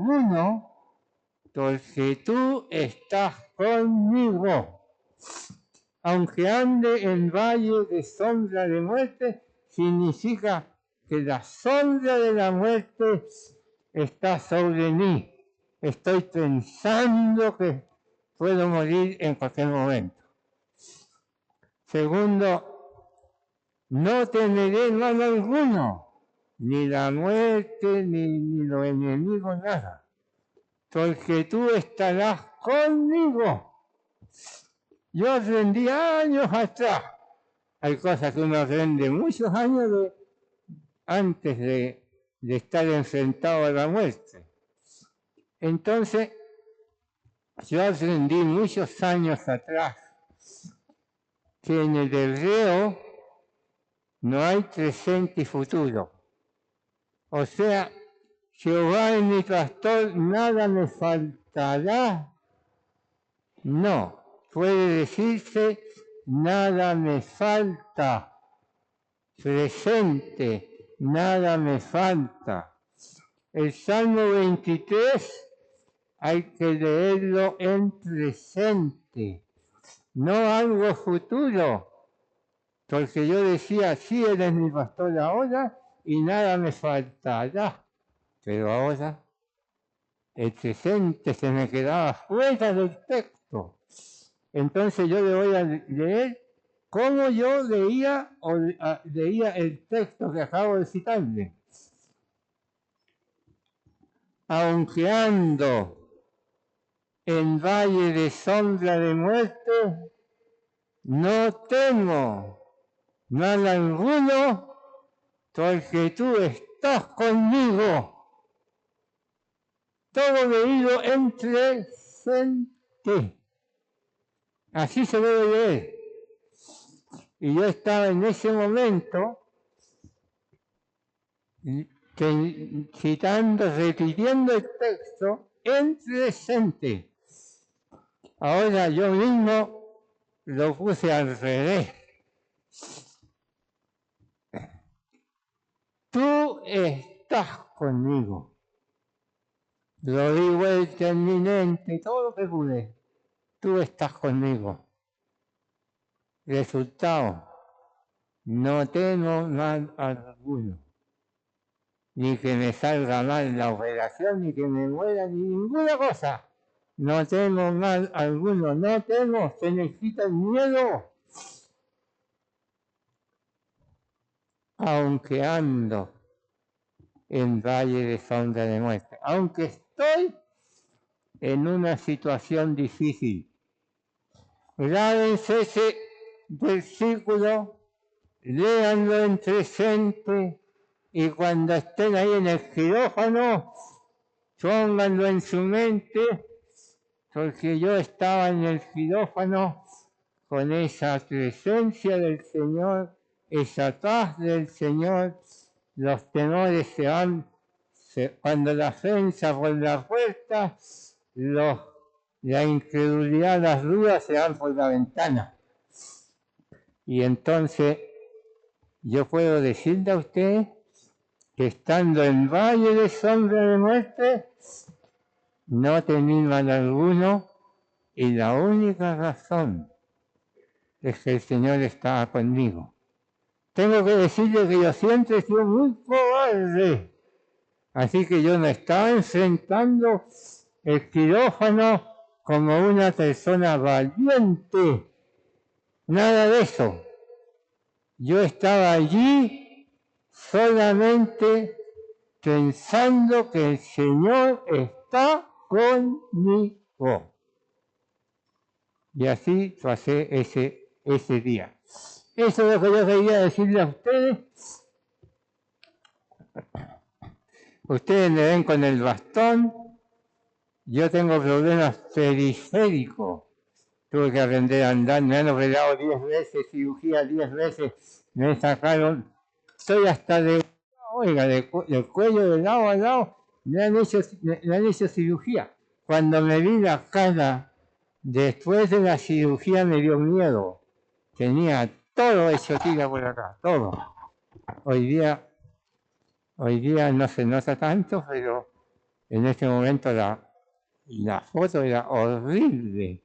alguno, porque tú estás conmigo. Aunque ande en valle de sombra de muerte, significa que la sombra de la muerte está sobre mí. Estoy pensando que puedo morir en cualquier momento. Segundo, no temeré mal alguno, ni la muerte, ni los enemigos, nada, porque tú estarás conmigo. Yo aprendí años atrás, hay cosas que uno aprende muchos años antes de estar enfrentado a la muerte. Entonces, yo aprendí muchos años atrás que en el hebreo no hay presente y futuro. O sea, Jehová es mi pastor, nada me faltará. No, puede decirse, nada me falta. Presente, nada me falta. El Salmo 23 hay que leerlo en presente, no algo futuro, porque yo decía, sí, Él es mi pastor ahora y nada me faltará, pero ahora el presente se me quedaba fuera del texto. Entonces yo le voy a leer cómo yo leía el texto que acabo de citarle. Aunque ando en valle de sombra de muerte, no temo mal alguno, porque tú estás conmigo. Todo leído en presente. Así se debe leer. Y yo estaba en ese momento citando, repitiendo el texto en presente. Ahora yo mismo lo puse al revés. Tú estás conmigo. Lo di vuelta en mi mente, todo lo que pude. Tú estás conmigo. Resultado, no temo mal alguno. Ni que me salga mal la operación, ni que me muera, ni ninguna cosa. No temo mal alguno, no temo, se me quita el miedo. Aunque ando en valle de sombra de muerte, aunque estoy en una situación difícil. Grábense ese versículo, léanlo en presente y cuando estén ahí en el quirófano, pónganlo en su mente, porque yo estaba en el quirófano con esa presencia del Señor, esa paz del Señor, los temores se van, cuando la fe entra por la puerta, la incredulidad, las dudas se van por la ventana. Y entonces yo puedo decirle a usted que estando en valle de sombra de muerte, no temí mal alguno, y la única razón es que el Señor estaba conmigo. Tengo que decirle que yo siempre he sido muy cobarde, así que yo no estaba enfrentando el quirófano como una persona valiente, nada de eso. Yo estaba allí solamente pensando que el Señor está conmigo. Y así pasé ese día. Eso es lo que yo quería decirle a ustedes. Ustedes me ven con el bastón. Yo tengo problemas periféricos. Tuve que aprender a andar. Me han operado 10 veces, cirugía 10 veces. Me sacaron. Estoy hasta del cuello de lado a lado. Me han hecho cirugía. Cuando me vi la cara, después de la cirugía me dio miedo. Tenía todo hecho tira por acá, todo. Hoy día no se nota tanto, pero En este momento la foto era horrible,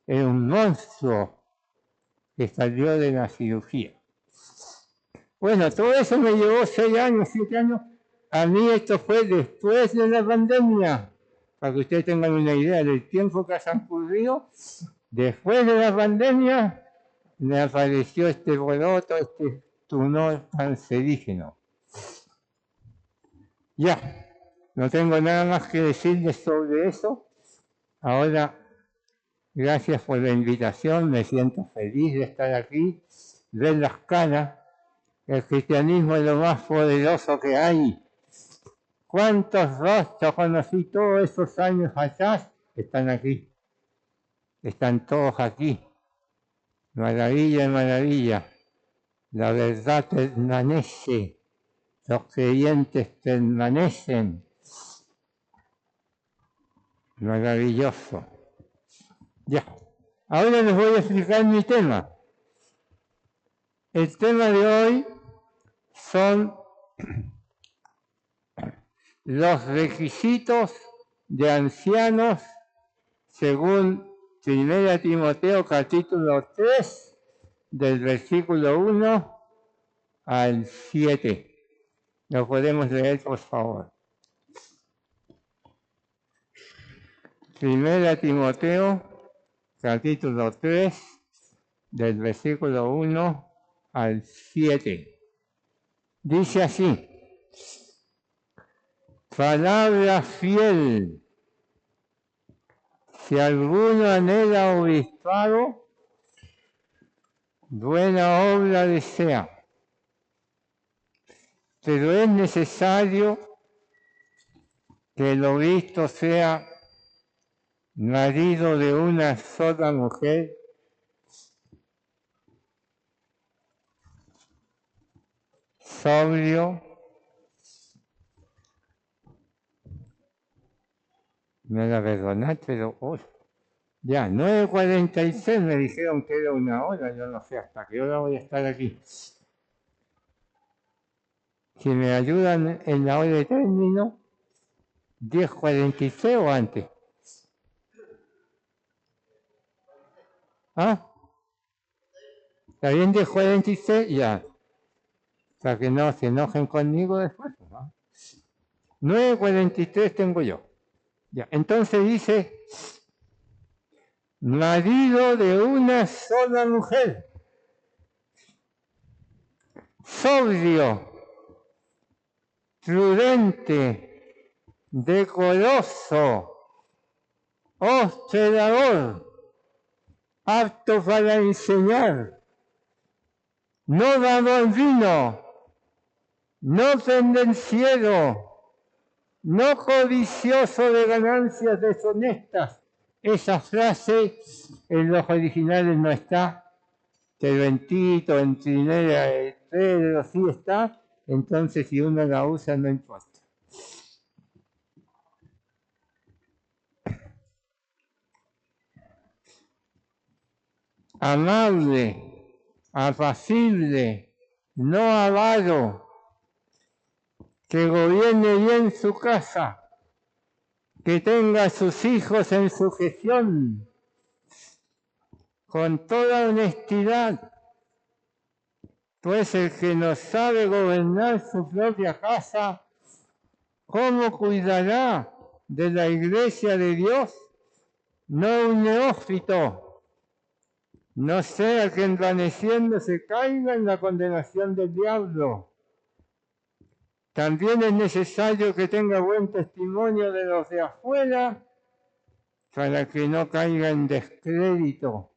era un monstruo que salió de la cirugía. Bueno, todo eso me llevó 6 años, 7 años. A mí esto fue después de la pandemia, para que ustedes tengan una idea del tiempo que ha transcurrido. Después de la pandemia me apareció este broto, este tumor cancerígeno. Ya, no tengo nada más que decirles sobre eso. Ahora, gracias por la invitación, me siento feliz de estar aquí, ver las caras. El cristianismo es lo más poderoso que hay. ¿Cuántos rostros conocí todos esos años atrás? Están aquí. Están todos aquí. Maravilla, maravilla. La verdad permanece. Los creyentes permanecen. Maravilloso. Ya. Ahora les voy a explicar mi tema. El tema de hoy son los requisitos de ancianos según 1 Timoteo capítulo 3, del versículo 1 al 7. ¿Lo podemos leer, por favor? 1 Timoteo capítulo 3, del versículo 1 al 7. Dice así: palabra fiel. Si alguno anhela obispado, buena obra desea. Pero es necesario que el obispo sea marido de una sola mujer, sobrio, me la perdonaste, pero ya, 9:46 me dijeron que era 1 hora, yo no sé hasta qué hora voy a estar aquí. Si me ayudan en la hora de término, 10:46 o antes. ¿Ah? ¿Está bien 10:46? Ya. Para que no se enojen conmigo después. ¿No? 9:43 tengo yo. Ya. Entonces dice, marido de una sola mujer, sobrio, prudente, decoroso, hospedador, apto para enseñar, no dado al vino, no pendenciero, no codicioso de ganancias deshonestas. Esa frase en los originales no está, pero en Tito, en Trinidad, Pedro sí está, entonces si uno la usa no importa. Amable, apacible, no avaro, que gobierne bien su casa, que tenga a sus hijos en sujeción, con toda honestidad, pues el que no sabe gobernar su propia casa, ¿cómo cuidará de la iglesia de Dios? No un neófito, no sea que envaneciendo se caiga en la condenación del diablo. También es necesario que tenga buen testimonio de los de afuera para que no caiga en descrédito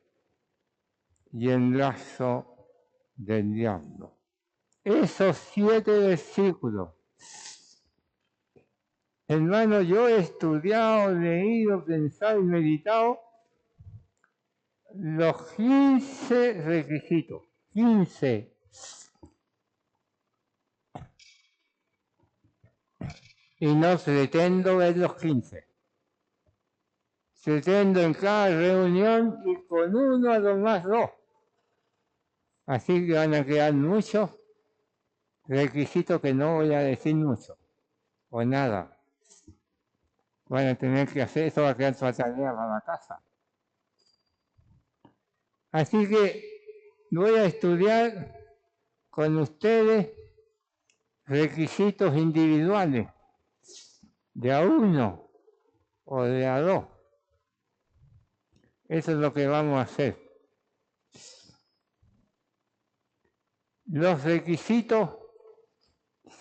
y en lazo del diablo. Esos 7 versículos. Hermano, yo he estudiado, leído, pensado y meditado los 15 requisitos. 15. Y no pretendo ver los 15. Pretendo en cada reunión y con uno a lo más 2. Así que van a quedar muchos requisitos que no voy a decir mucho o nada. van a tener que hacer, eso va a quedar su tarea para la casa. Así que voy a estudiar con ustedes requisitos individuales, de a uno o de a dos. Eso es lo que vamos a hacer. Los requisitos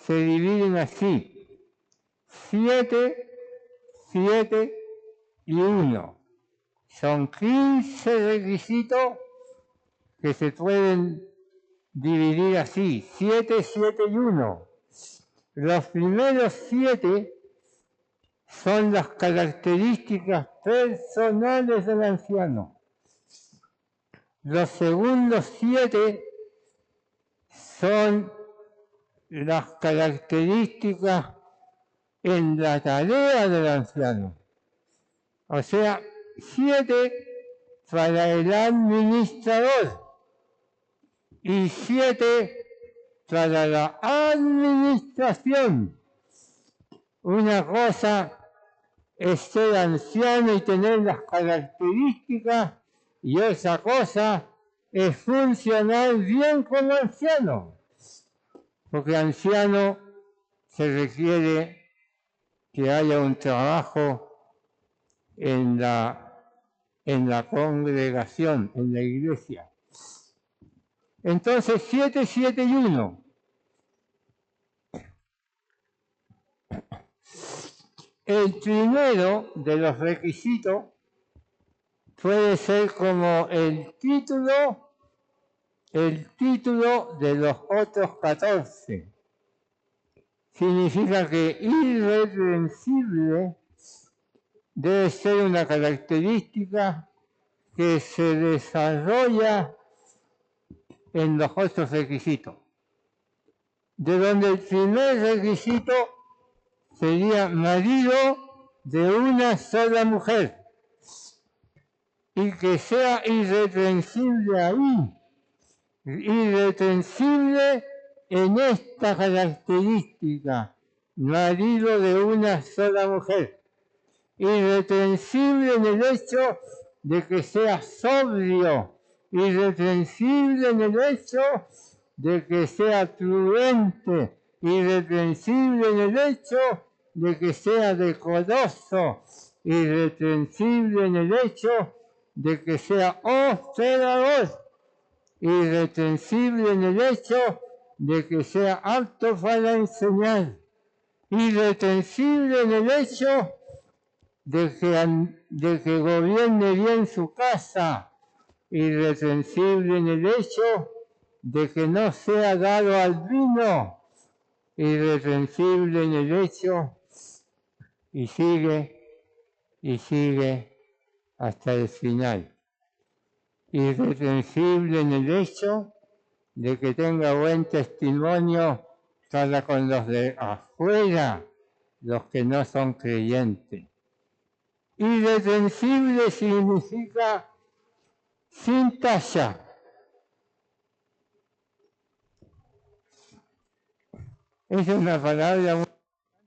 se dividen así: 7, 7 y 1. Son 15 requisitos que se pueden dividir así: 7, 7 y 1. Los primeros 7 son las características personales del anciano. Los segundos 7 son las características en la tarea del anciano. O sea, 7 para el administrador y 7 para la administración. Una cosa es ser anciano y tener las características, y otra cosa es funcionar bien como anciano. Porque anciano se requiere que haya un trabajo en la congregación, en la iglesia. Entonces, 7, 7 y 1. El primero de los requisitos puede ser como el título de los otros 14. Significa que irreprensible debe ser una característica que se desarrolla en los otros requisitos. De donde el primer requisito sería marido de una sola mujer y que sea irreprensible ahí, irreprensible en esta característica: marido de una sola mujer. Irreprensible en el hecho de que sea sobrio, irreprensible en el hecho de que sea prudente, irreprensible en el hecho de que sea decoroso, irreprensible en el hecho de que sea hospedador, irreprensible en el hecho de que sea apto para enseñar, irreprensible en el hecho de que gobierne bien su casa, irreprensible en el hecho de que no sea dado al vino, irreprensible en el hecho, y sigue hasta el final. Irreprensible en el hecho de que tenga buen testimonio para con los de afuera, los que no son creyentes. Irreprensible significa sin talla. Es una palabra muy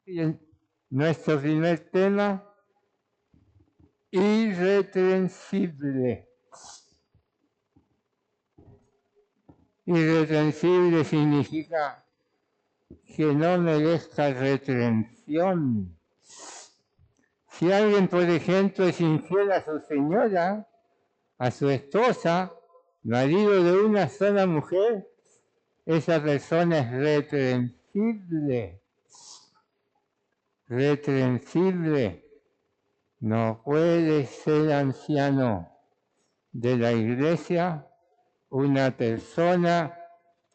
importante en nuestro primer tema: irreprensible. Irreprensible significa que no merezca reprensión. Si alguien, por ejemplo, es infiel a su señora, a su esposa, marido de una sola mujer, esa persona es reprensible. Reprensible. No puede ser anciano de la iglesia una persona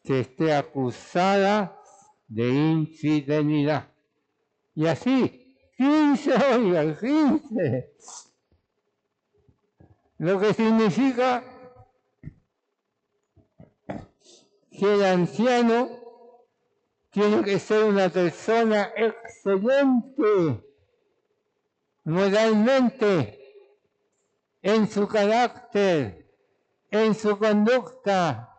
que esté acusada de infidelidad. Y así, 15, oiga, 15. Lo que significa que el anciano tiene que ser una persona excelente moralmente, en su carácter, en su conducta,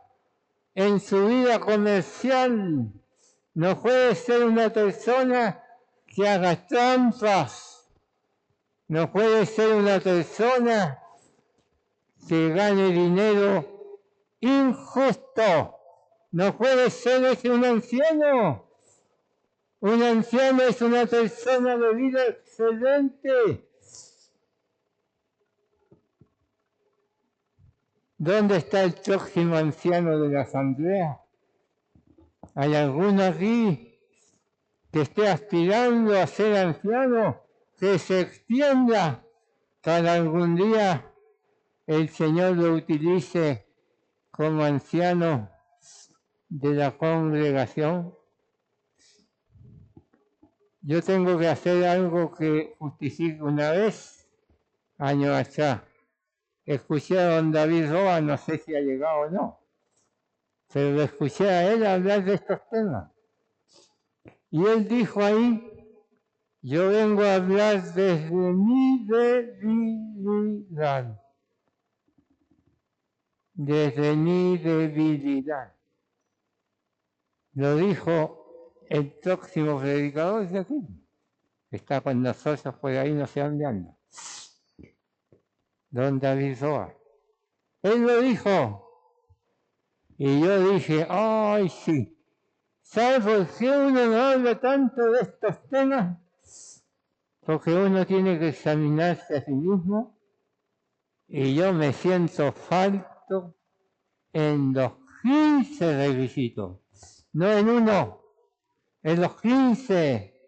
en su vida comercial. No puede ser una persona que haga trampas, No puede ser una persona que gane dinero injusto. No puede ser ese un anciano. Un anciano es una persona de vida excelente. ¿Dónde está el próximo anciano de la asamblea? ¿Hay alguno aquí que esté aspirando a ser anciano? Que se extienda para algún día el Señor lo utilice como anciano de la congregación. Yo tengo que hacer algo que justifique. Una vez, años atrás, escuché a don David Roa, no sé si ha llegado o no, pero lo escuché a él hablar de estos temas. Y él dijo ahí, yo vengo a hablar desde mi debilidad. Desde mi debilidad. Lo dijo el próximo predicador de aquí, que está con nosotros por ahí, no sé dónde anda. Don David Roa. Él lo dijo. Y yo dije, ay, sí. ¿Sabes por qué uno no habla tanto de estos temas? Porque uno tiene que examinarse a sí mismo. Y yo me siento falto en los 15 requisitos. No en uno, en los 15.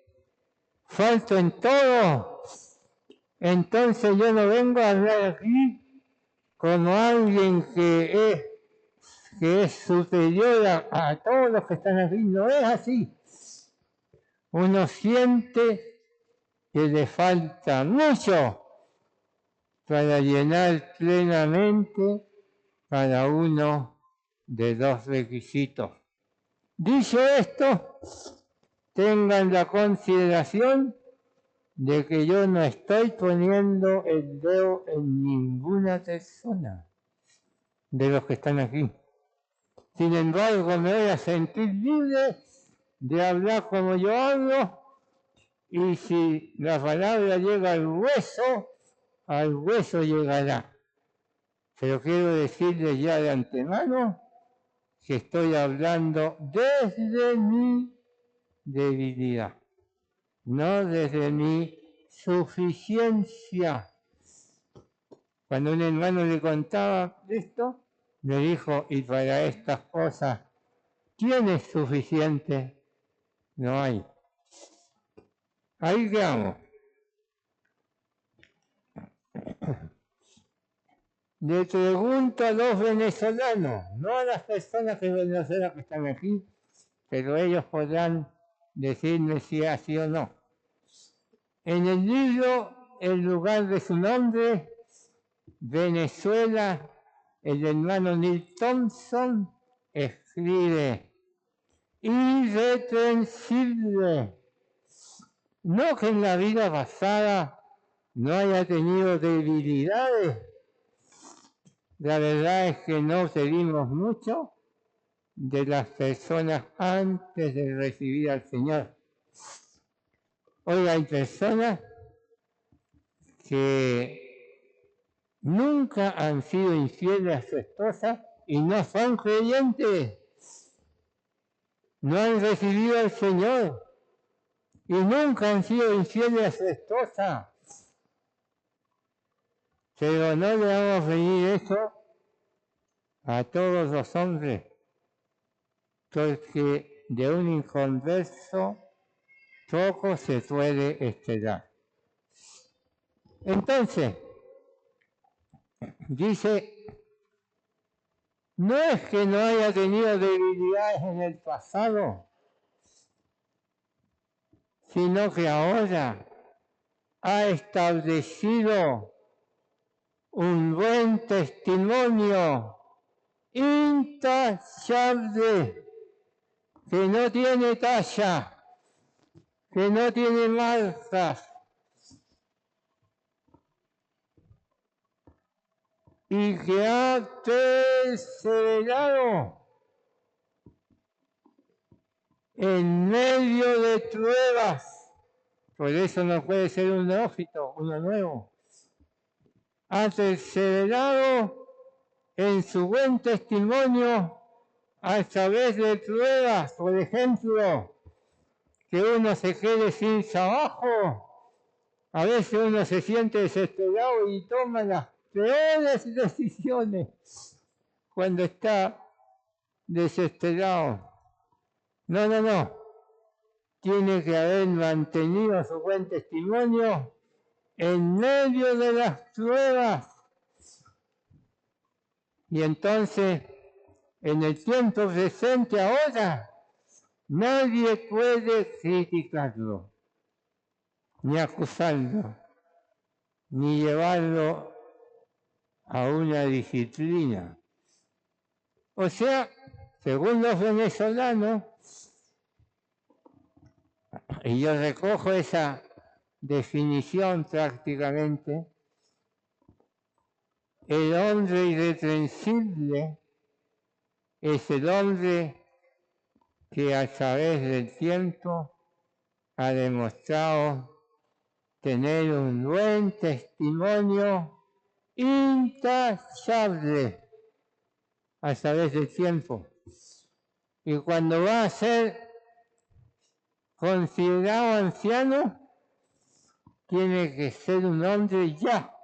Falto en todo. Entonces yo no vengo a hablar aquí como alguien que es superior a todos los que están aquí. No es así. Uno siente que le falta mucho para llenar plenamente cada uno de los requisitos. Dicho esto, tengan la consideración de que yo no estoy poniendo el dedo en ninguna persona de los que están aquí. Sin embargo, me voy a sentir libre de hablar como yo hablo, y si la palabra llega al hueso llegará. Pero quiero decirles ya de antemano que estoy hablando desde mi debilidad, no desde mi suficiencia. Cuando un hermano le contaba esto, me dijo, y para estas cosas, ¿quién es suficiente? No hay. Ahí quedamos. Le pregunto a los venezolanos, no a las personas que están aquí, pero ellos podrán decirme si es así o no. En el libro, el lugar de su nombre, Venezuela, el hermano Neil Thompson escribe, irreprensible. No que en la vida pasada no haya tenido debilidades. La verdad es que no pedimos mucho de las personas antes de recibir al Señor. Hoy hay personas que nunca han sido infieles a su esposa y no son creyentes. No han recibido al Señor y nunca han sido infieles a su esposa. Pero no le vamos a pedir eso a todos los hombres, porque de un inconverso poco se puede esperar. Entonces, dice, no es que no haya tenido debilidades en el pasado, sino que ahora ha establecido un buen testimonio intachable, que no tiene talla, que no tiene marcas, y que ha perseverado en medio de pruebas, Por eso no puede ser un neófito, uno nuevo. Ha perseverado en su buen testimonio a través de pruebas, por ejemplo, que uno se quede sin trabajo. A veces uno se siente desesperado y toma las peores decisiones cuando está desesperado. No. Tiene que haber mantenido su buen testimonio en medio de las pruebas. Y entonces, en el tiempo presente ahora, nadie puede criticarlo, ni acusarlo, ni llevarlo a una disciplina. O sea, según los venezolanos, y yo recojo esa definición prácticamente, el hombre irreprensible es el hombre que a través del tiempo ha demostrado tener un buen testimonio intachable a través del tiempo. Y cuando va a ser considerado anciano, tiene que ser un hombre ya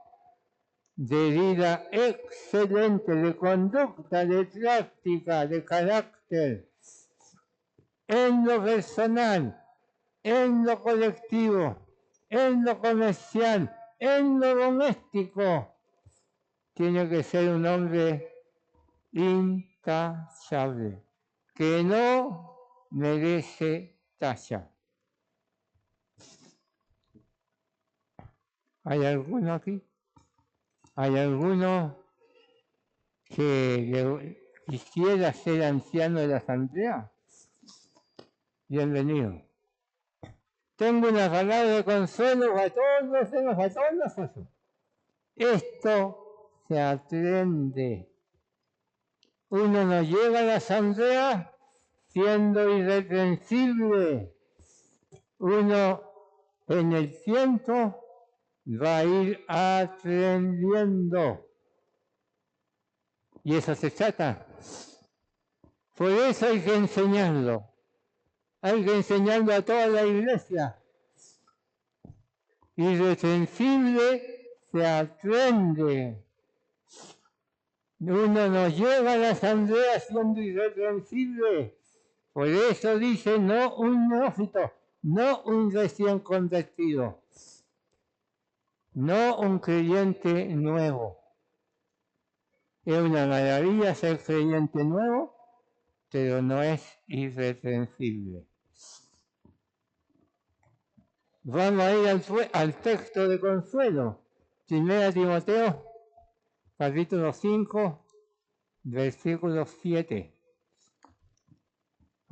de vida excelente, de conducta, de práctica, de carácter, en lo personal, en lo colectivo, en lo comercial, en lo doméstico. Tiene que ser un hombre intachable, que no merece talla. ¿Hay alguno aquí? ¿Hay alguno que quisiera ser anciano de la asamblea? Bienvenido. Tengo una palabra de consuelo a todos nosotros. Esto se aprende. Uno no llega a la asamblea siendo irreprensible. Uno en el tiempo va a ir aprendiendo. Y eso se trata. Por eso hay que enseñarlo. Hay que enseñarlo a toda la iglesia. Irreprensible se aprende. Uno no llega a la asamblea siendo irreprensible. Por eso dice, no un neófito, no un recién convertido, no un creyente nuevo. Es una maravilla ser creyente nuevo, pero no es irreprensible. Vamos a ir al texto de consuelo. 1 Timoteo, capítulo 5, versículo 7.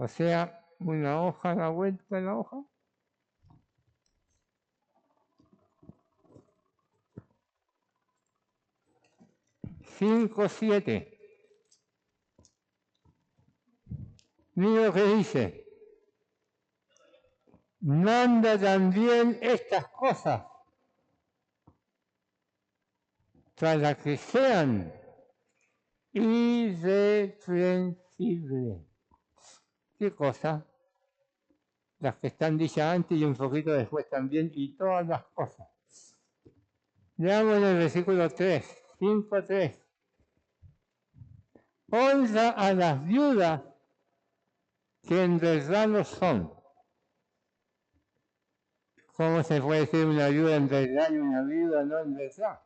O sea, una hoja a la vuelta de la hoja. 5:7. Mira lo que dice. Manda también estas cosas para que sean irreprensibles. ¿Qué cosa? Las que están dichas antes y un poquito después también, y todas las cosas. Leamos en el versículo 3, 5:3. Honra a las viudas que en verdad lo son. ¿Cómo se puede decir una viuda en verdad y una viuda no en verdad?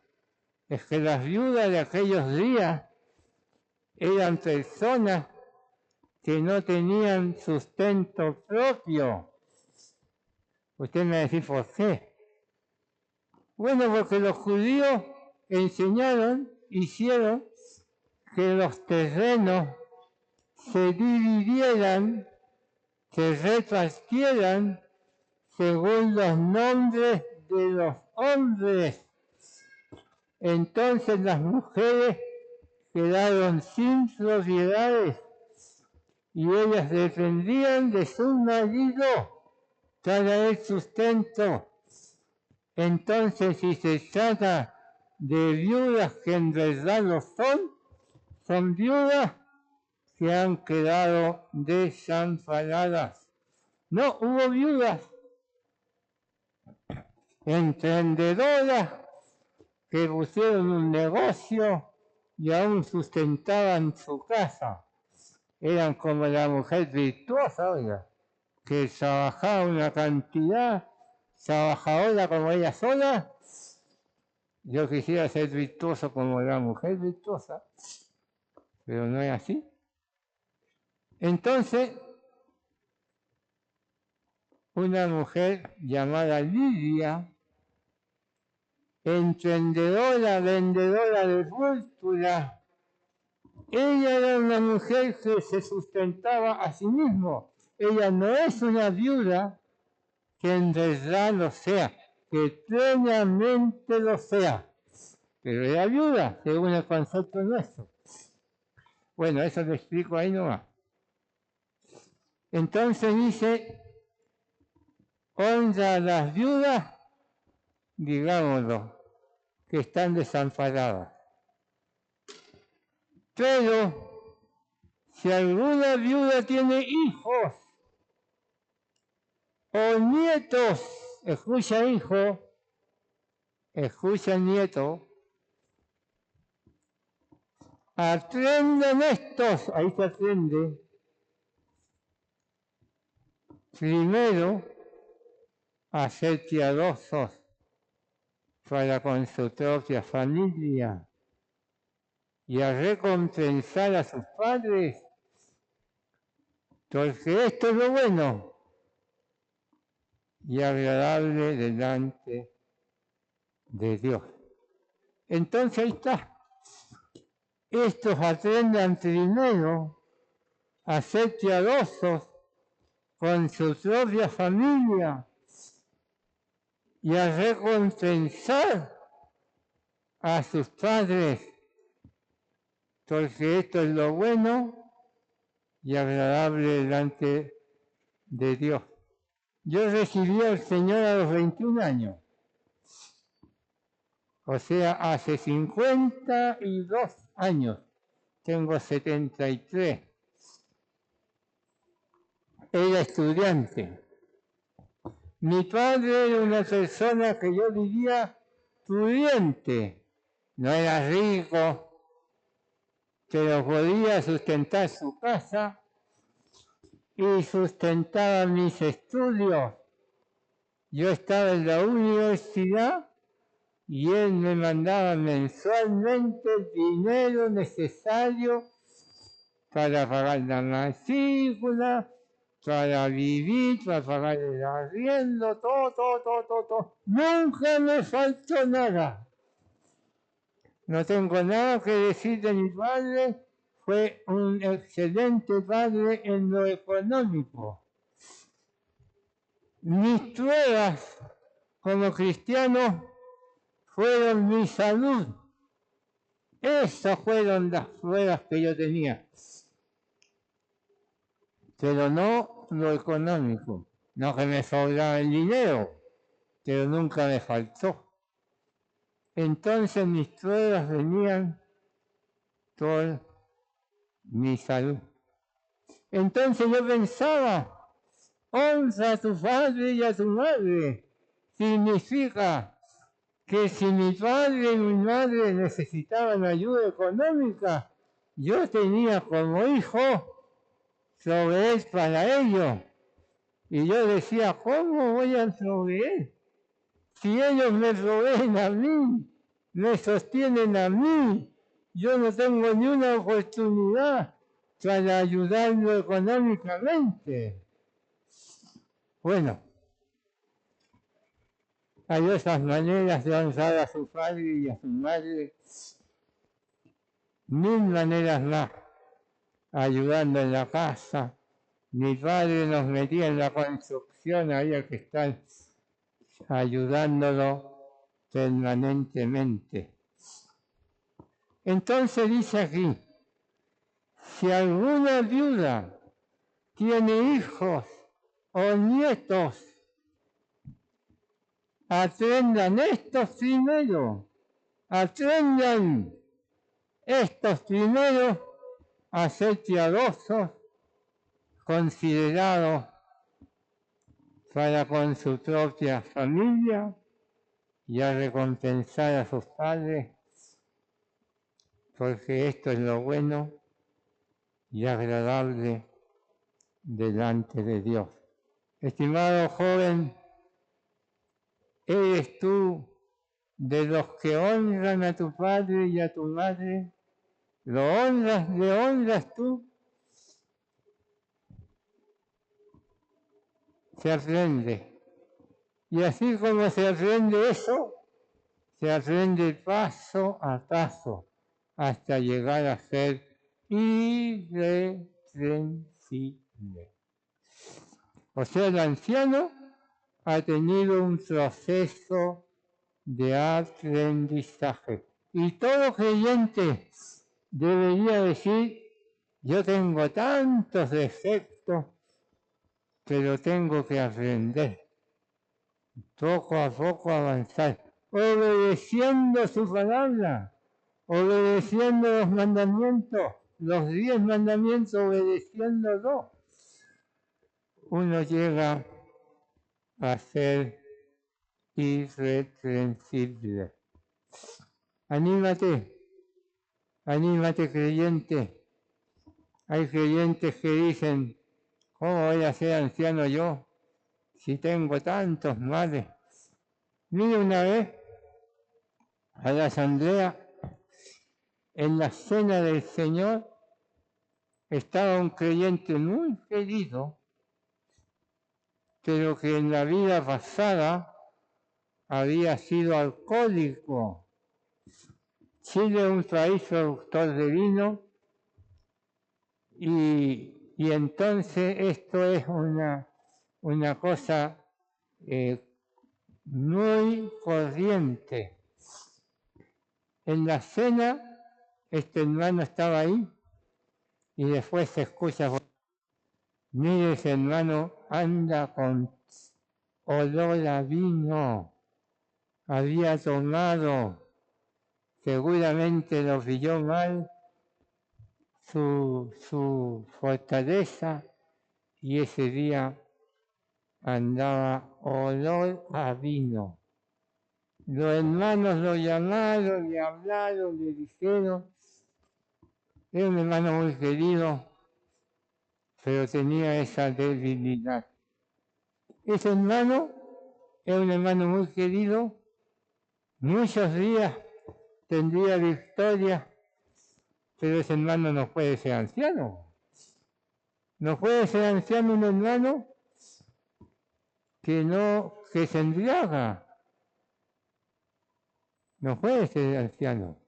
Es que las viudas de aquellos días eran personas que no tenían sustento propio. Usted me va a decir, ¿por qué? Bueno, porque los judíos hicieron que los terrenos se dividieran, se repartieran según los nombres de los hombres. Entonces las mujeres quedaron sin propiedades y ellas dependían de su marido. para el sustento. Entonces, si se trata de viudas que en verdad lo son viudas que han quedado desamparadas. No, hubo viudas emprendedoras que pusieron un negocio y aún sustentaban su casa. Eran como la mujer virtuosa, oiga, que trabajaba una cantidad, trabajadora como ella sola. Yo quisiera ser virtuoso como la mujer virtuosa, pero no es así. Entonces, una mujer llamada Lidia, emprendedora, vendedora de púrpura, ella era una mujer que se sustentaba a sí misma. Ella no es una viuda que en verdad lo sea, que plenamente lo sea, pero era viuda, según el concepto nuestro. Bueno, eso lo explico ahí nomás. Entonces dice, honra a las viudas, digámoslo, que están desamparadas. Pero si alguna viuda tiene hijos o nietos, escucha hijo, escucha nieto, aprenden estos, ahí se aprende, primero a ser piadosos para con su propia familia y a recompensar a sus padres, porque esto es lo bueno y agradable delante de Dios. Entonces ahí está. Estos aprendan primero a ser piadosos con su propia familia y a recompensar a sus padres, porque esto es lo bueno y agradable delante de Dios. Yo recibí al Señor a los 21 años, o sea, hace 52 años, tengo 73. Era estudiante. Mi padre era una persona que yo diría pudiente, no era rico, pero podía sustentar su casa y sustentaba mis estudios. Yo estaba en la universidad y él me mandaba mensualmente el dinero necesario para pagar la matrícula, para vivir, para pagar el arriendo, todo. Nunca me faltó nada. No tengo nada que decir de mi padre, fue un excelente padre en lo económico. Mis pruebas como cristiano fueron mi salud. Esas fueron las pruebas que yo tenía. Pero no lo económico. No que me sobraba el dinero, pero nunca me faltó. Entonces mis pruebas venían por mi salud. Entonces yo pensaba, honra a tu padre y a tu madre. Significa que si mi padre y mi madre necesitaban ayuda económica, yo tenía como hijo proveer para ellos. Y yo decía, ¿cómo voy a proveer? Si ellos me proveen a mí, me sostienen a mí, yo no tengo ni una oportunidad para ayudarlo económicamente. Bueno, hay otras maneras de honrar a su padre y a su madre, 1000 maneras más, ayudando en la casa. Mi padre nos metía en la construcción, había que estar ayudándolo permanentemente. Entonces dice aquí, si alguna viuda tiene hijos o nietos, aprendan estos primeros, aprendan estos primeros a ser piadosos, considerados para con su propia familia y a recompensar a sus padres, porque esto es lo bueno y agradable delante de Dios. Estimado joven, ¿eres tú de los que honran a tu padre y a tu madre? ¿Lo honras, le honras tú? Se aprende. Y así como se aprende eso, se aprende paso a paso hasta llegar a ser irreprensible. O sea, el anciano ha tenido un proceso de aprendizaje. Y todo creyente debería decir, yo tengo tantos defectos, pero tengo que aprender, poco a poco avanzar, obedeciendo su palabra, obedeciendo los mandamientos, los 10 mandamientos, obedeciéndolos. Uno llega a ser irreprensible. Anímate, anímate creyente. Hay creyentes que dicen, ¿cómo voy a ser anciano yo si tengo tantos males? Mire una vez a la asamblea, en la cena del Señor, estaba un creyente muy querido, pero que en la vida pasada había sido alcohólico. Chile es un país productor de vino y entonces esto es una cosa muy corriente. En la cena, este hermano estaba ahí y después se escucha, mire, ese hermano anda con olor a vino, había tomado, seguramente lo pilló mal su fortaleza y ese día andaba olor a vino. Los hermanos lo llamaron, le hablaron, le dijeron, era un hermano muy querido, pero tenía esa debilidad. Ese hermano es un hermano muy querido, muchos días tendría victoria, pero ese hermano no puede ser anciano. No puede ser anciano un hermano que se embriaga. No puede ser anciano,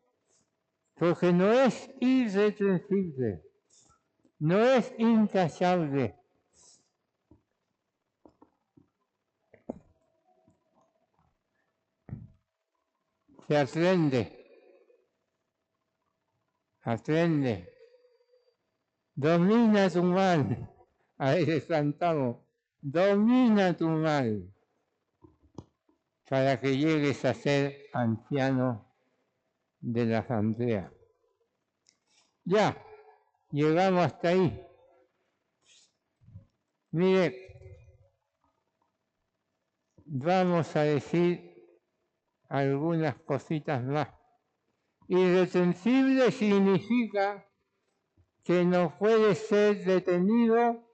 porque no es irreprensible, no es intachable. Se aprende, domina tu mal, ahí cantamos, domina tu mal, para que llegues a ser anciano de la asamblea. Ya, llegamos hasta ahí. Mire, vamos a decir algunas cositas más. Irreprensible significa que no puede ser detenido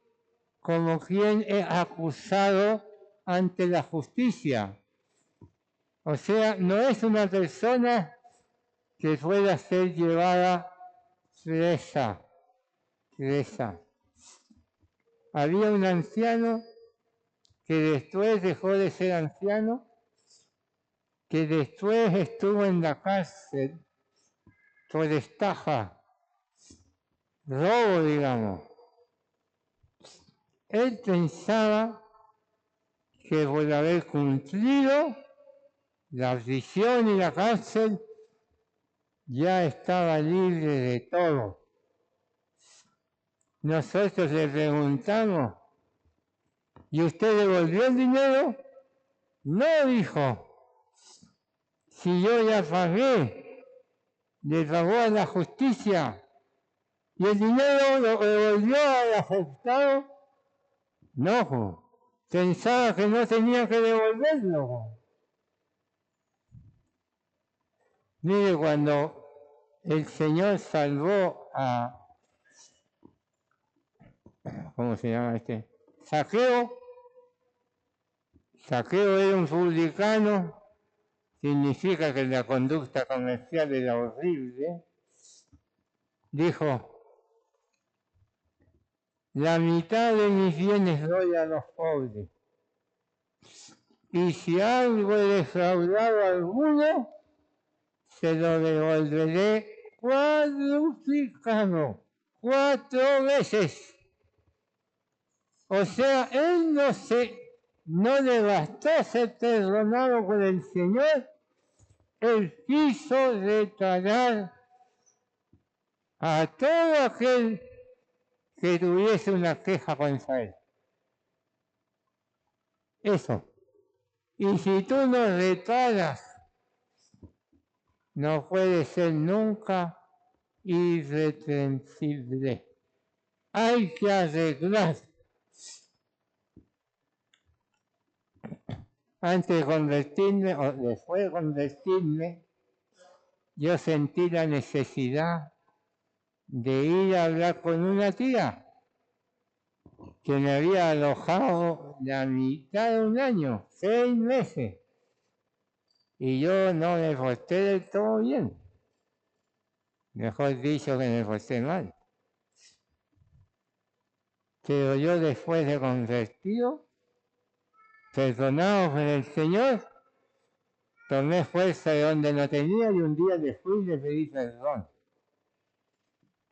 como quien es acusado ante la justicia. O sea, no es una persona que pueda ser llevada presa. Había un anciano que después dejó de ser anciano, que después estuvo en la cárcel por estafa, robo, digamos. Él pensaba que por haber cumplido la prisión y la cárcel ya estaba libre de todo. Nosotros le preguntamos, ¿y usted devolvió el dinero? No, dijo, si yo ya pagué, le pagó a la justicia y el dinero lo devolvió al afectado. No, pensaba que no tenía que devolverlo. Mire, cuando el Señor salvó a, ¿cómo se llama este? Zaqueo. Zaqueo era un publicano, significa que la conducta comercial era horrible. Dijo, la mitad de mis bienes doy a los pobres. Y si algo he defraudado a alguno, se lo devolveré cuadruplicado, 4 veces. O sea, él no le bastó ser perdonado por el Señor, él quiso reparar a todo aquel que tuviese una queja contra él. Eso. Y si tú no reparas, no puede ser nunca irreprensible. Hay que arreglar. Antes de convertirme, o después de convertirme, yo sentí la necesidad de ir a hablar con una tía que me había alojado la mitad de un año, 6 meses, y yo no me porté del todo bien. Mejor dicho, que me porté mal. Pero yo después de convertido, perdonado por el Señor, tomé fuerza de donde no tenía y un día le fui y le pedí perdón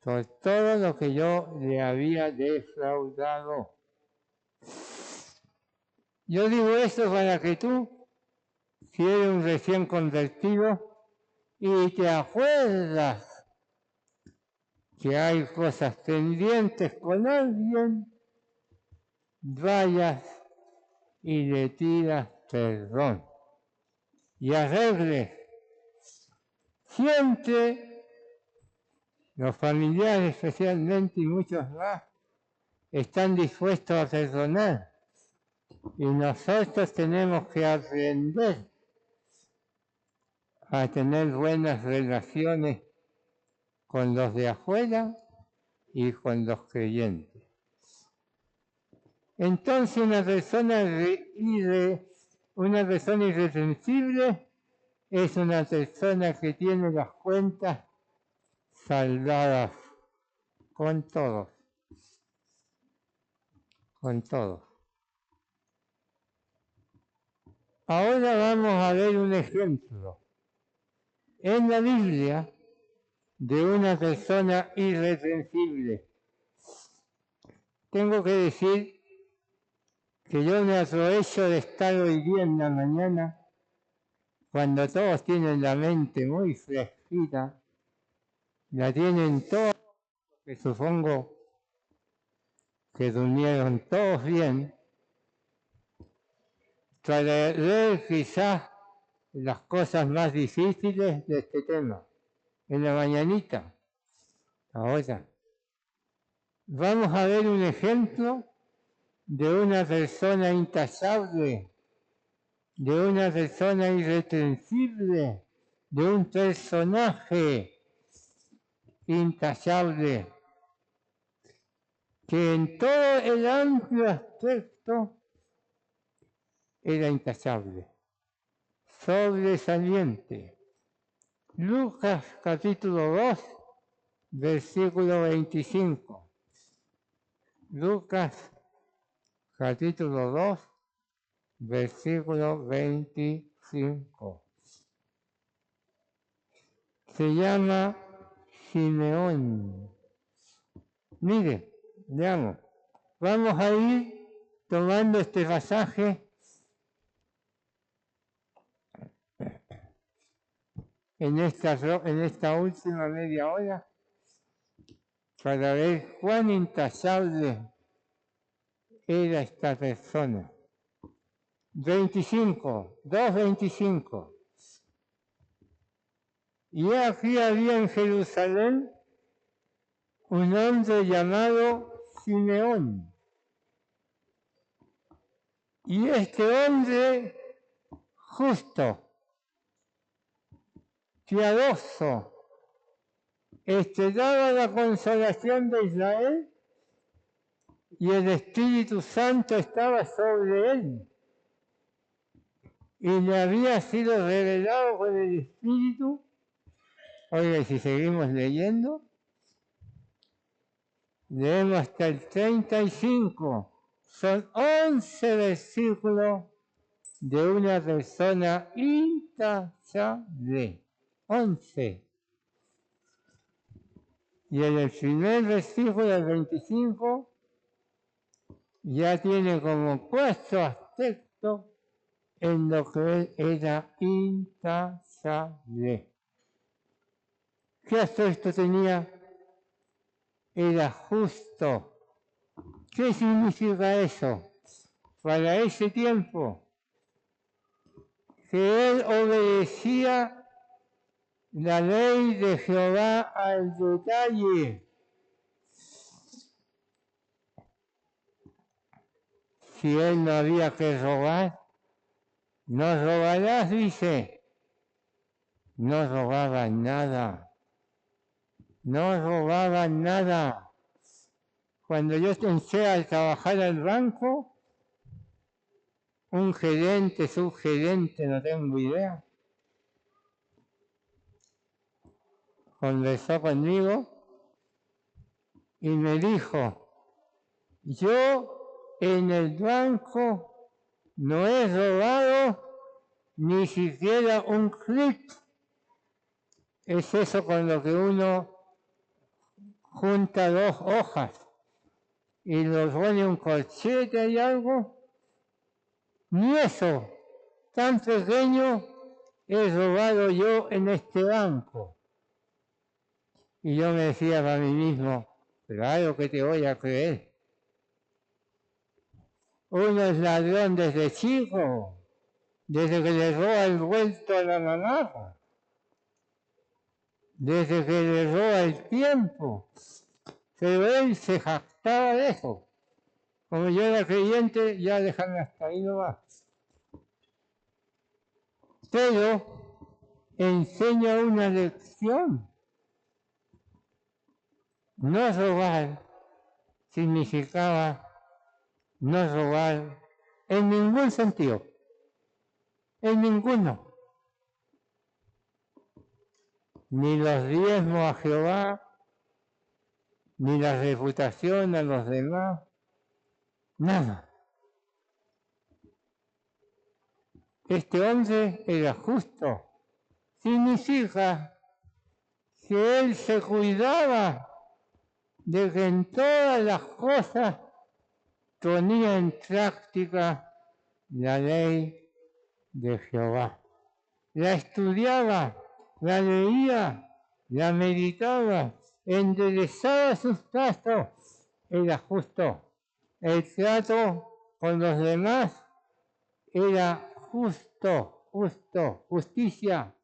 por todo lo que yo le había defraudado. Yo digo esto para que tú, si eres un recién convertido y te acuerdas que hay cosas pendientes con alguien, vayas y le pidas perdón y arregles. Siempre los familiares especialmente y muchos más están dispuestos a perdonar y nosotros tenemos que aprender a tener buenas relaciones con los de afuera y con los creyentes. Entonces una persona irreprensible es una persona que tiene las cuentas saldadas con todos. Con todos. Ahora vamos a ver un ejemplo en la Biblia de una persona irreprensible. Tengo que decir que yo me aprovecho de estar hoy día en la mañana, cuando todos tienen la mente muy fresquita, la tienen todos, que supongo que durmieron todos bien, para leer quizás las cosas más difíciles de este tema, en la mañanita. Ahora, vamos a ver un ejemplo de una persona intachable, de una persona irreprensible, de un personaje intachable, que en todo el amplio aspecto era intachable, sobresaliente. Lucas capítulo 2, versículo 25. Lucas capítulo 2, versículo 25. Se llama Simeón. Mire, veamos. Vamos a ir tomando este pasaje en esta última media hora para ver cuán intachable era esta persona. 2:25. Y aquí había en Jerusalén un hombre llamado Simeón. Y este hombre justo, piadoso, esperaba la consolación de Israel y el Espíritu Santo estaba sobre él. Y le había sido revelado con el Espíritu. Oiga, si seguimos leyendo, leemos hasta el 35. Son 11 versículos de una persona intachable. 11. Y en el primer versículo del 25 ya tiene como 4 aspectos en lo que él era intachable. ¿Qué aspecto tenía? Era justo. ¿Qué significa eso? Para ese tiempo, que él obedecía la ley de Jehová al detalle. Si él no había que robar, no robarás, dice. No robaban nada. No robaban nada. Cuando yo empecé a trabajar al banco, un gerente, subgerente, no tengo idea, conversó conmigo y me dijo, yo en el banco no he robado ni siquiera un clip. Es eso con lo que uno junta 2 hojas y lo pone un corchete y algo. Ni eso, tan pequeño, he robado yo en este banco. Y yo me decía para mí mismo, claro que te voy a creer. Uno es ladrón desde chico, desde que le roba el vuelto a la mamá, desde que le roba el tiempo. Pero él se jactaba de eso. Como yo era creyente, ya déjame hasta ahí nomás. Pero enseña una lección. No robar significaba no robar en ningún sentido, en ninguno. Ni los diezmos a Jehová, ni la reputación a los demás, nada. Este hombre era justo. Significa que él se cuidaba de que en todas las cosas ponía en práctica la ley de Jehová. La estudiaba, la leía, la meditaba, enderezaba sus pasos. Era justo. El trato con los demás era justo, justicia.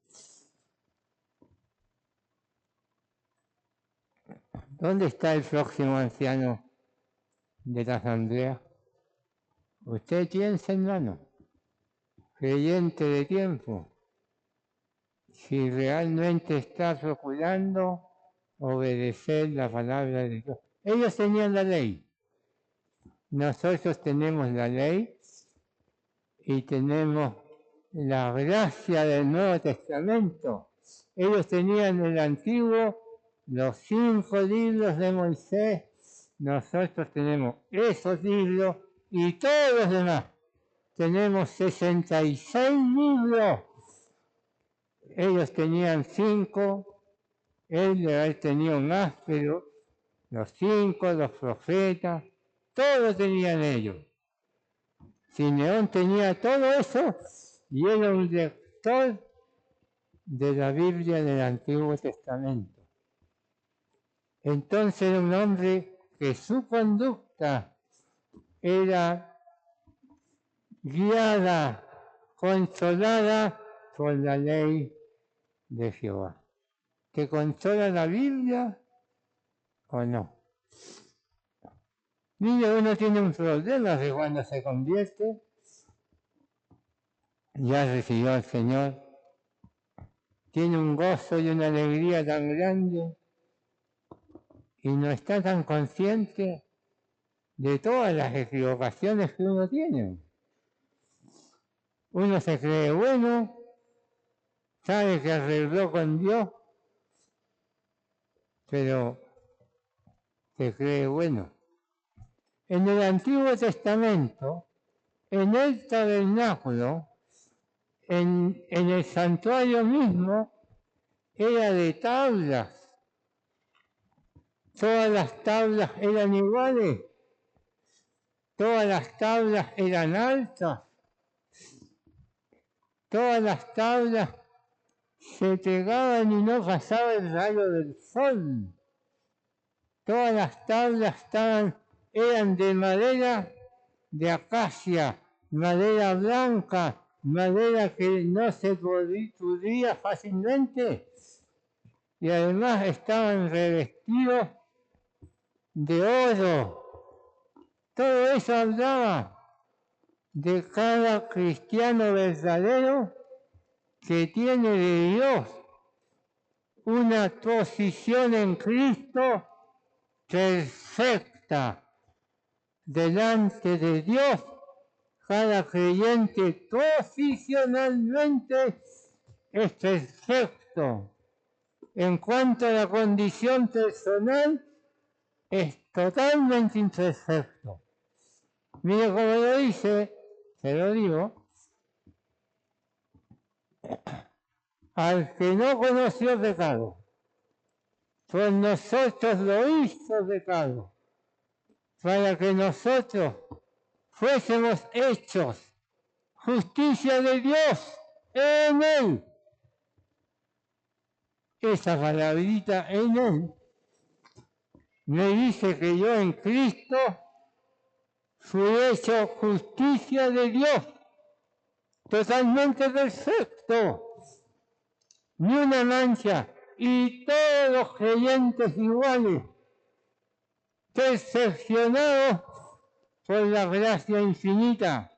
¿Dónde está el próximo anciano de la asamblea? Usted piensa, hermano, creyente de tiempo, si realmente está procurando obedecer la palabra de Dios. Ellos tenían la ley. Nosotros tenemos la ley y tenemos la gracia del Nuevo Testamento. Ellos tenían el Antiguo, los 5 libros de Moisés. Nosotros tenemos esos libros y todos los demás. Tenemos 66 libros. Ellos tenían 5, él debe haber tenido más, pero los 5, los profetas, todos tenían ellos. Simeón tenía todo eso y era un lector de la Biblia del Antiguo Testamento. Entonces era un hombre que su conducta era guiada, consolada por la ley de Jehová. ¿Te consola la Biblia o no? Mire, uno tiene un problema que cuando se convierte, ya recibió al Señor, tiene un gozo y una alegría tan grande y no está tan consciente de todas las equivocaciones que uno tiene. Uno se cree bueno, sabe que arregló con Dios, pero se cree bueno. En el Antiguo Testamento, en el tabernáculo, en el santuario mismo, era de tablas. Todas las tablas eran iguales, todas las tablas eran altas, todas las tablas se pegaban y no pasaba el rayo del sol. Todas las tablas eran de madera de acacia, madera blanca, madera que no se pudría fácilmente, y además estaban revestidos de oro. Todo eso hablaba de cada cristiano verdadero que tiene de Dios una posición en Cristo perfecta delante de Dios. Cada creyente posicionalmente es perfecto. En cuanto a la condición personal, es totalmente imperfecto. Mire cómo lo dice, se lo digo, al que no conoció pecado, pues nosotros lo hizo pecado, para que nosotros fuésemos hechos justicia de Dios en él. Esa palabrita en él me dice que yo en Cristo fui hecho justicia de Dios, totalmente perfecto, ni una mancha, y todos los creyentes iguales, perfeccionados por la gracia infinita.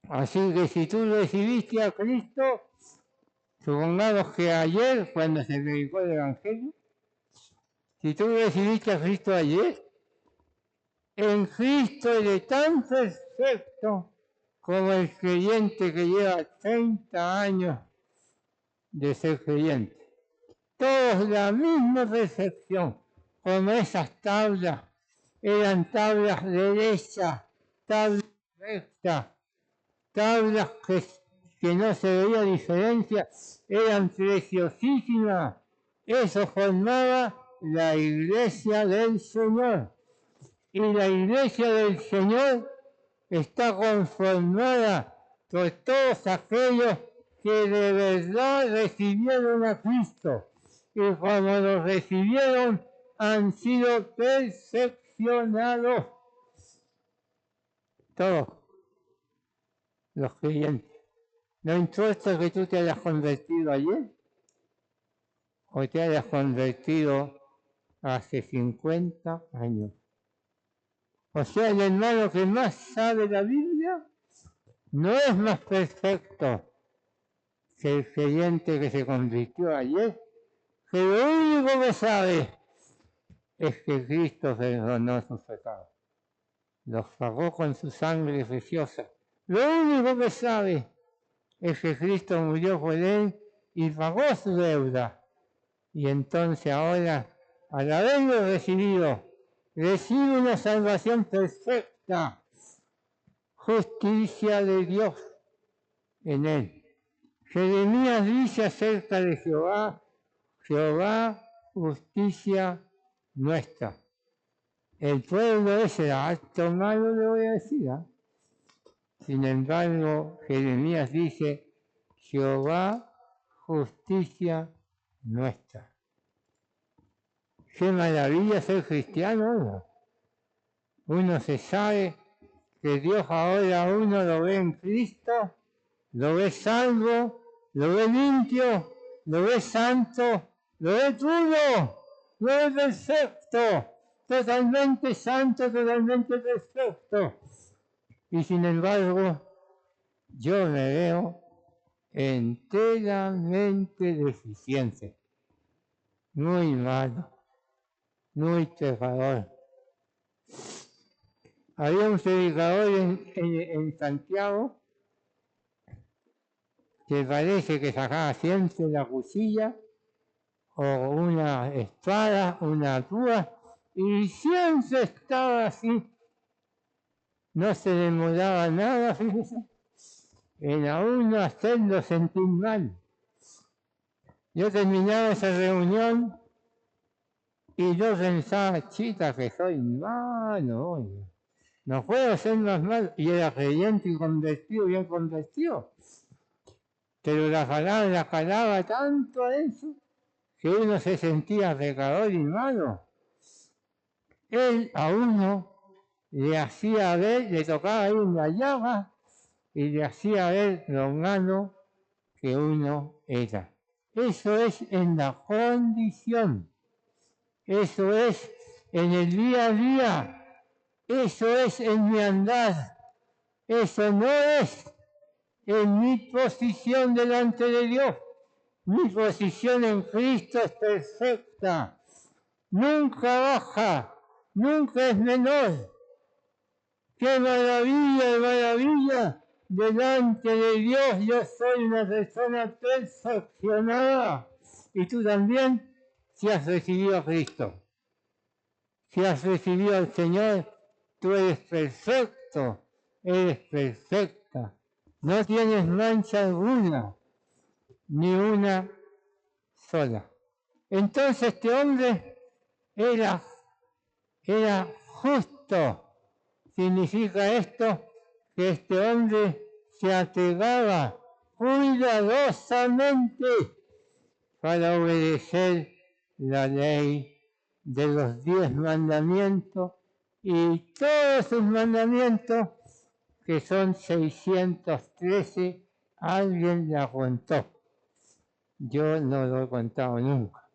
Así que si tú recibiste a Cristo, supongamos que ayer, cuando se predicó el Evangelio, si tú recibiste a Cristo ayer, en Cristo eres tan perfecto como el creyente que lleva 30 años de ser creyente. Todos la misma perfección, como esas tablas, eran tablas derechas, tablas rectas, tablas que no se veía diferencia, eran preciosísimas. Eso formaba la iglesia del Señor. Y la iglesia del Señor está conformada por todos aquellos que de verdad recibieron a Cristo. Y como lo recibieron, han sido perfeccionados. Todos los creyentes. No importa que tú te hayas convertido ayer o te hayas convertido hace 50 años. O sea, el hermano que más sabe la Biblia no es más perfecto que el creyente que se convirtió ayer, que lo único que sabe es que Cristo perdonó sus pecados. Los pagó con su sangre preciosa. Lo único que sabe es que Cristo murió por él y pagó su deuda. Y entonces ahora, al haberlo recibido, recibe una salvación perfecta, justicia de Dios en él. Jeremías dice acerca de Jehová, Jehová, justicia nuestra. El pueblo ese era harto malo, le voy a decir. Sin embargo, Jeremías dice, Jehová, justicia nuestra. Qué maravilla ser cristiano, ¿no? Uno se sabe que Dios ahora a uno lo ve en Cristo, lo ve salvo, lo ve limpio, lo ve santo, lo ve puro, lo ve perfecto, totalmente santo, totalmente perfecto. Y sin embargo, yo me veo enteramente deficiente, muy malo, muy pecador. Había un predicador en Santiago que parece que sacaba siempre la cuchilla o una espada, una púa, y siempre estaba así. No se demoraba nada, fíjese, en a uno hacerlo sentir mal. Yo terminaba esa reunión y yo pensaba, chita, que soy malo hoy. No puedo ser más malo. Y era creyente y convertido, bien convertido. Pero la palabra calaba tanto a eso que uno se sentía pecador y malo. Él a uno le hacía ver, le tocaba ahí en la llaga y le hacía ver lo malo que uno era. Eso es en la condición, eso es en el día a día, eso es en mi andar, eso no es en mi posición delante de Dios. Mi posición en Cristo es perfecta, nunca baja, nunca es menor. ¡Qué maravilla, maravilla! Delante de Dios yo soy una persona perfeccionada. Y tú también, si has recibido a Cristo, si has recibido al Señor, tú eres perfecto, eres perfecta. No tienes mancha alguna, ni una sola. Entonces este hombre era justo. Significa esto que este hombre se ategaba cuidadosamente para obedecer la ley de los 10 mandamientos y todos sus mandamientos, que son 613, alguien la contó. Yo no lo he contado nunca.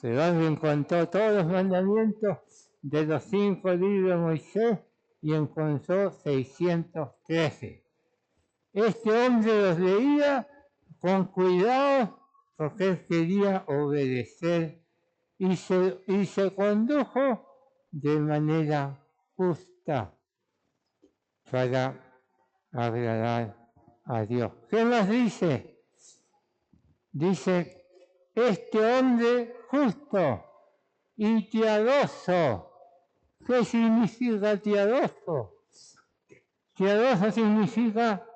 Pero alguien contó todos los mandamientos de los 5 libros de Moisés y encontró 613. Este hombre los leía con cuidado porque él quería obedecer y se condujo de manera justa para agradar a Dios. ¿Qué más dice? Dice, este hombre justo y piadoso. ¿Qué significa piadoso? Piadoso significa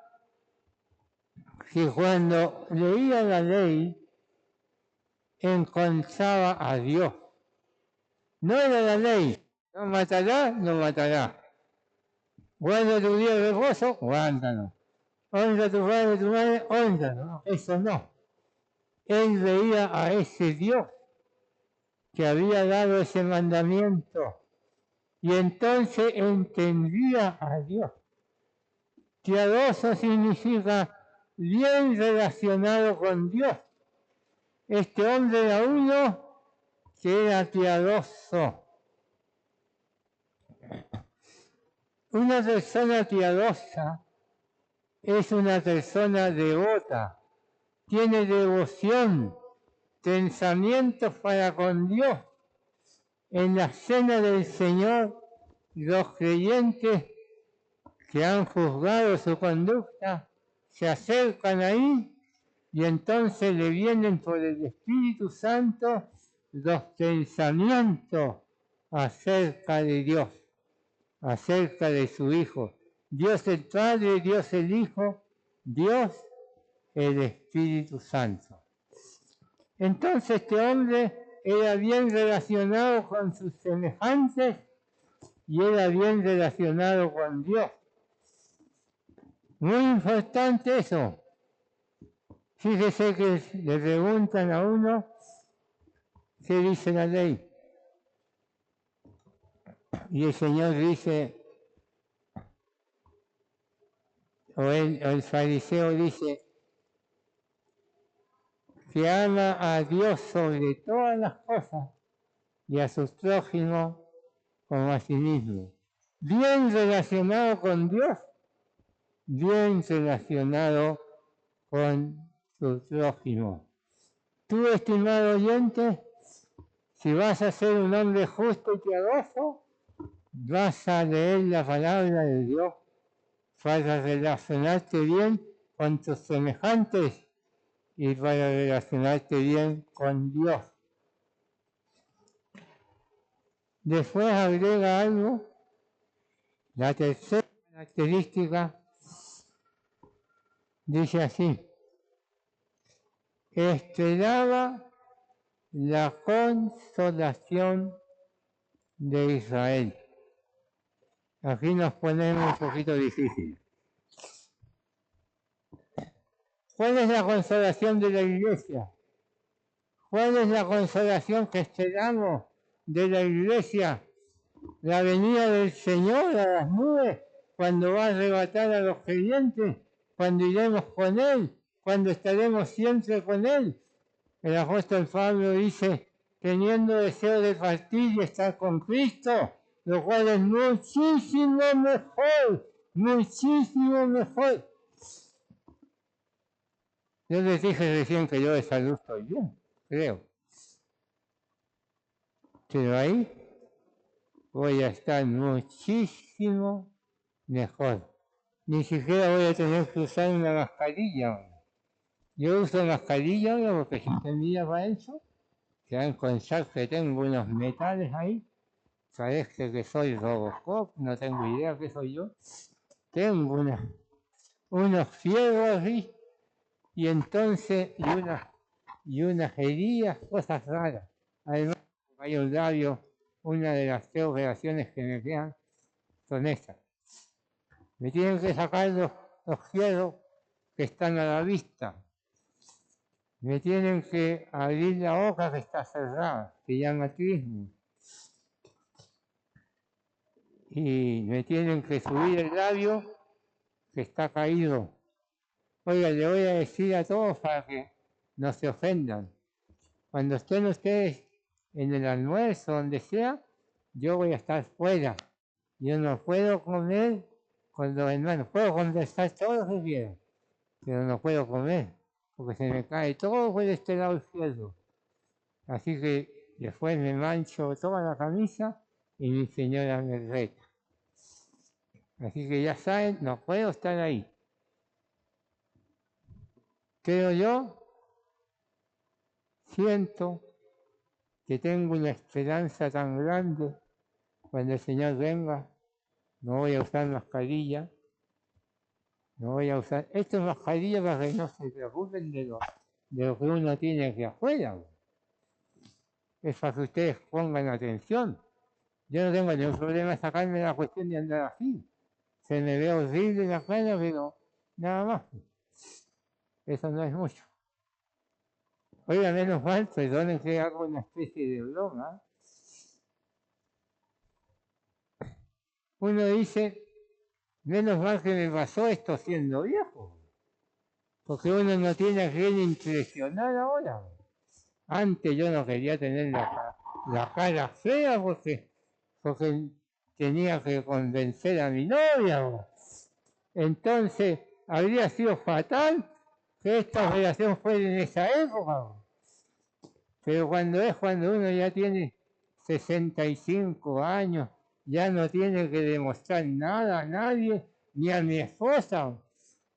que cuando leía la ley encontraba a Dios. No era la ley, no matará, no matará. Guarda tu día de reposo, guárdalo. Honra a tu padre y tu madre, honralo. Eso no. Él veía a ese Dios que había dado ese mandamiento y entonces entendía a Dios. Piadoso significa bien relacionado con Dios. Este hombre era uno que era piadoso. Una persona piadosa es una persona devota, tiene devoción, pensamientos para con Dios. En la cena del Señor, los creyentes que han juzgado su conducta se acercan ahí y entonces le vienen por el Espíritu Santo los pensamientos acerca de Dios, acerca de su Hijo. Dios el Padre, Dios el Hijo, Dios el Espíritu Santo. Entonces este hombre era bien relacionado con sus semejantes y era bien relacionado con Dios. Muy importante eso. Fíjese que le preguntan a uno qué dice la ley. Y el Señor dice, o el fariseo dice que ama a Dios sobre todas las cosas y a sus prójimos como a sí mismo. Bien relacionado con Dios, bien relacionado con su prójimo. Tú, estimado oyente, si vas a ser un hombre justo y piadoso, vas a leer la palabra de Dios, para relacionarte bien con tus semejantes y para relacionarte bien con Dios. Después agrega algo, la tercera característica dice así: esperaba la consolación de Israel. Aquí nos ponemos un poquito difícil. ¿Cuál es la consolación de la iglesia? ¿Cuál es la consolación que esperamos de la iglesia? La venida del Señor a las nubes, cuando va a arrebatar a los creyentes, cuando iremos con Él, cuando estaremos siempre con Él. El apóstol Pablo dice, teniendo deseo de partir y estar con Cristo, lo cual es muchísimo mejor, muchísimo mejor. Yo les dije recién que yo de salud estoy bien, creo. Pero ahí voy a estar muchísimo mejor. Ni siquiera voy a tener que usar una mascarilla. Yo uso mascarilla porque si tenía para eso, se van a encontrar que tengo unos metales ahí. Sabes que soy Robocop, no tengo idea qué soy yo. Tengo unos fierros ahí y entonces y unas heridas, cosas raras. Además, hay un labio, una de las 3 operaciones que me quedan son estas. Me tienen que sacar los fierros que están a la vista. Me tienen que abrir la boca que está cerrada, que llama trismo. Y me tienen que subir el labio que está caído. Oiga, le voy a decir a todos para que no se ofendan. Cuando estén ustedes en el almuerzo, donde sea, yo voy a estar fuera. Yo no puedo comer con los hermanos. Puedo contestar todo lo que quiera, pero no puedo comer, porque se me cae todo por este lado izquierdo. Así que después me mancho toda la camisa y mi señora me reta. Así que ya saben, no puedo estar ahí. Pero yo siento que tengo una esperanza tan grande cuando el Señor venga. No voy a usar mascarilla, no voy a usar... Esto es mascarilla para que no se preocupen de lo que uno tiene aquí afuera. Es para que ustedes pongan atención. Yo no tengo ningún problema en sacarme la cuestión de andar así. Se me ve horrible la cara, pero nada más. Eso no es mucho. Oiga, menos mal, perdonen que hago una especie de broma. Uno dice, menos mal que me pasó esto siendo viejo. Porque uno no tiene a quién impresionar ahora. Antes yo no quería tener la cara fea porque tenía que convencer a mi novia. Entonces, habría sido fatal que esta relación fuera en esa época. Pero cuando uno ya tiene 65 años, ya no tiene que demostrar nada a nadie, ni a mi esposa.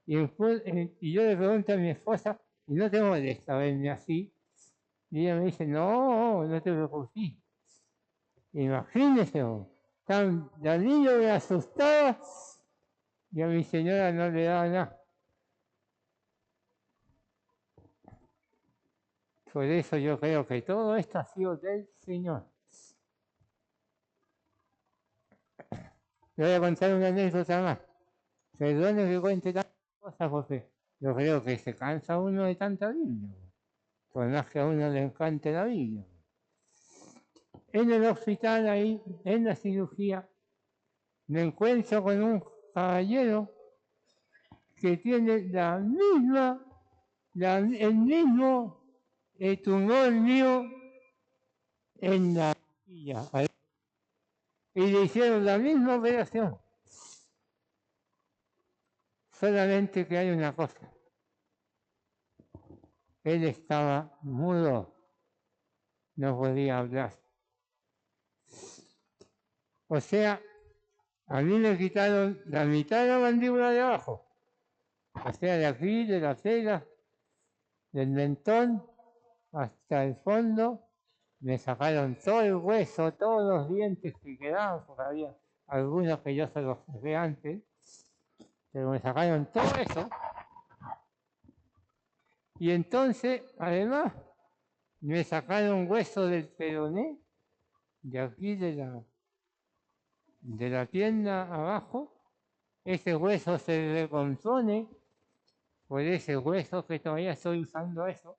Y yo le pregunto a mi esposa, y no te molesta verme así. Y ella me dice, no, no te preocupes. Imagínese, la niña me asustaba y a mi señora no le daba nada. Por eso yo creo que todo esto ha sido del Señor. Le voy a contar una anécdota más. Perdone que cuente tantas cosas porque yo creo que se cansa uno de tanta Biblia. Por más que a uno le encante la Biblia. En el hospital ahí, en la cirugía, me encuentro con un caballero que tiene el mismo tumor mío en la mejilla. Y le hicieron la misma operación. Solamente que hay una cosa. Él estaba mudo, no podía hablar. O sea, a mí me quitaron la mitad de la mandíbula de abajo. O sea, de aquí, de la cera, del mentón hasta el fondo, me sacaron todo el hueso, todos los dientes que quedaban, porque había algunos que yo se los saqué antes, pero me sacaron todo eso. Y entonces, además, me sacaron hueso del peroné, de aquí de la pierna abajo. Ese hueso se recompone por ese hueso que todavía estoy usando eso.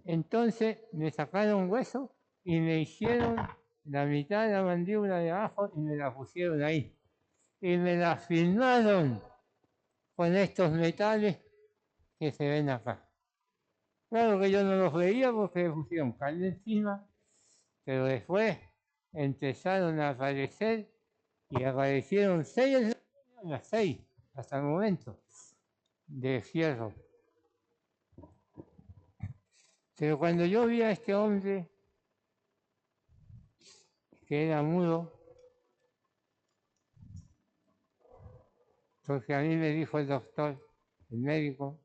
Entonces me sacaron hueso y me hicieron la mitad de la mandíbula de abajo y me la pusieron ahí. Y me la firmaron con estos metales que se ven acá. Claro que yo no los veía porque me pusieron carne encima, pero después empezaron a aparecer y aparecieron 6 hasta el momento de fierro. Pero cuando yo vi a este hombre que era mudo, porque a mí me dijo el doctor, el médico,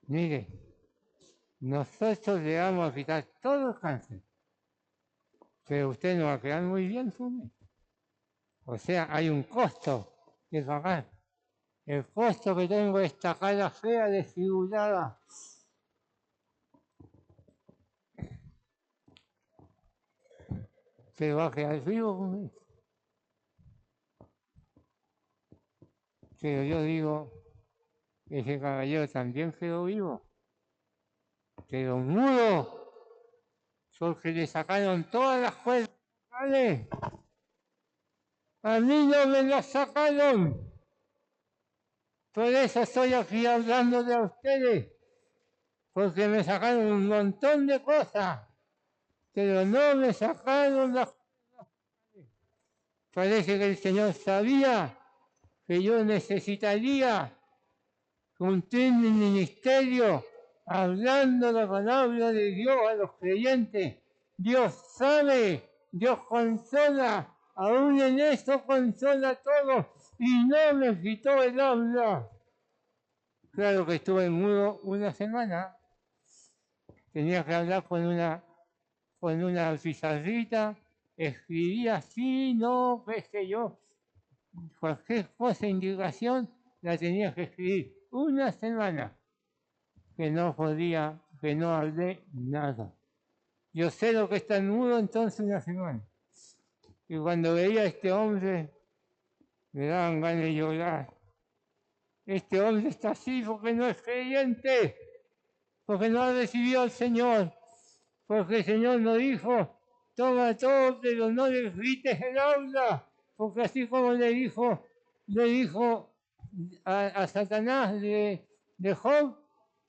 mire, nosotros le vamos a quitar todo el cáncer, pero usted no va a quedar muy bien, ¿sí? O sea, hay un costo que pagar. El costo que tengo es esta cara fea, desfigurada. Pero va a quedar vivo conmigo. Pero yo digo, ese caballero también quedó vivo, pero mudo, porque le sacaron todas las cuerdas vocales. A mí no me las sacaron. Por eso estoy aquí hablando de ustedes, porque me sacaron un montón de cosas, pero no me sacaron las cuerdas vocales. Parece que el Señor sabía que yo necesitaría cumplir mi ministerio hablando la palabra de Dios a los creyentes. Dios sabe, Dios consola, aún en eso consola a todos y no me quitó el habla. Claro que estuve mudo una semana, tenía que hablar con una pizarrita, escribía así, no, qué sé yo, cualquier cosa, indicación, la tenía que escribir una semana, que no podía, que no hablé nada. Yo sé lo que está mudo entonces una semana. Y cuando veía a este hombre, me daban ganas de llorar. Este hombre está así porque no es creyente, porque no ha recibido al Señor, porque el Señor nos dijo, toma todo, pero no le grites el habla, porque así como le dijo a Satanás de Job,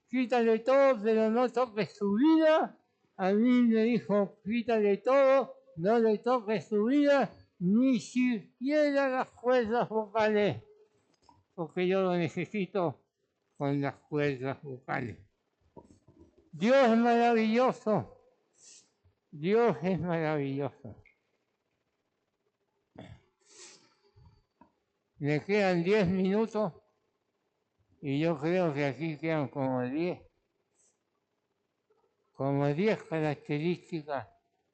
quítale todo, pero no toques su vida. A mí me dijo, quítale todo, no le toques su vida, ni siquiera las cuerdas vocales, porque yo lo necesito con las cuerdas vocales. Dios es maravilloso, Dios es maravilloso. Me quedan 10 minutos y yo creo que aquí quedan como 10 características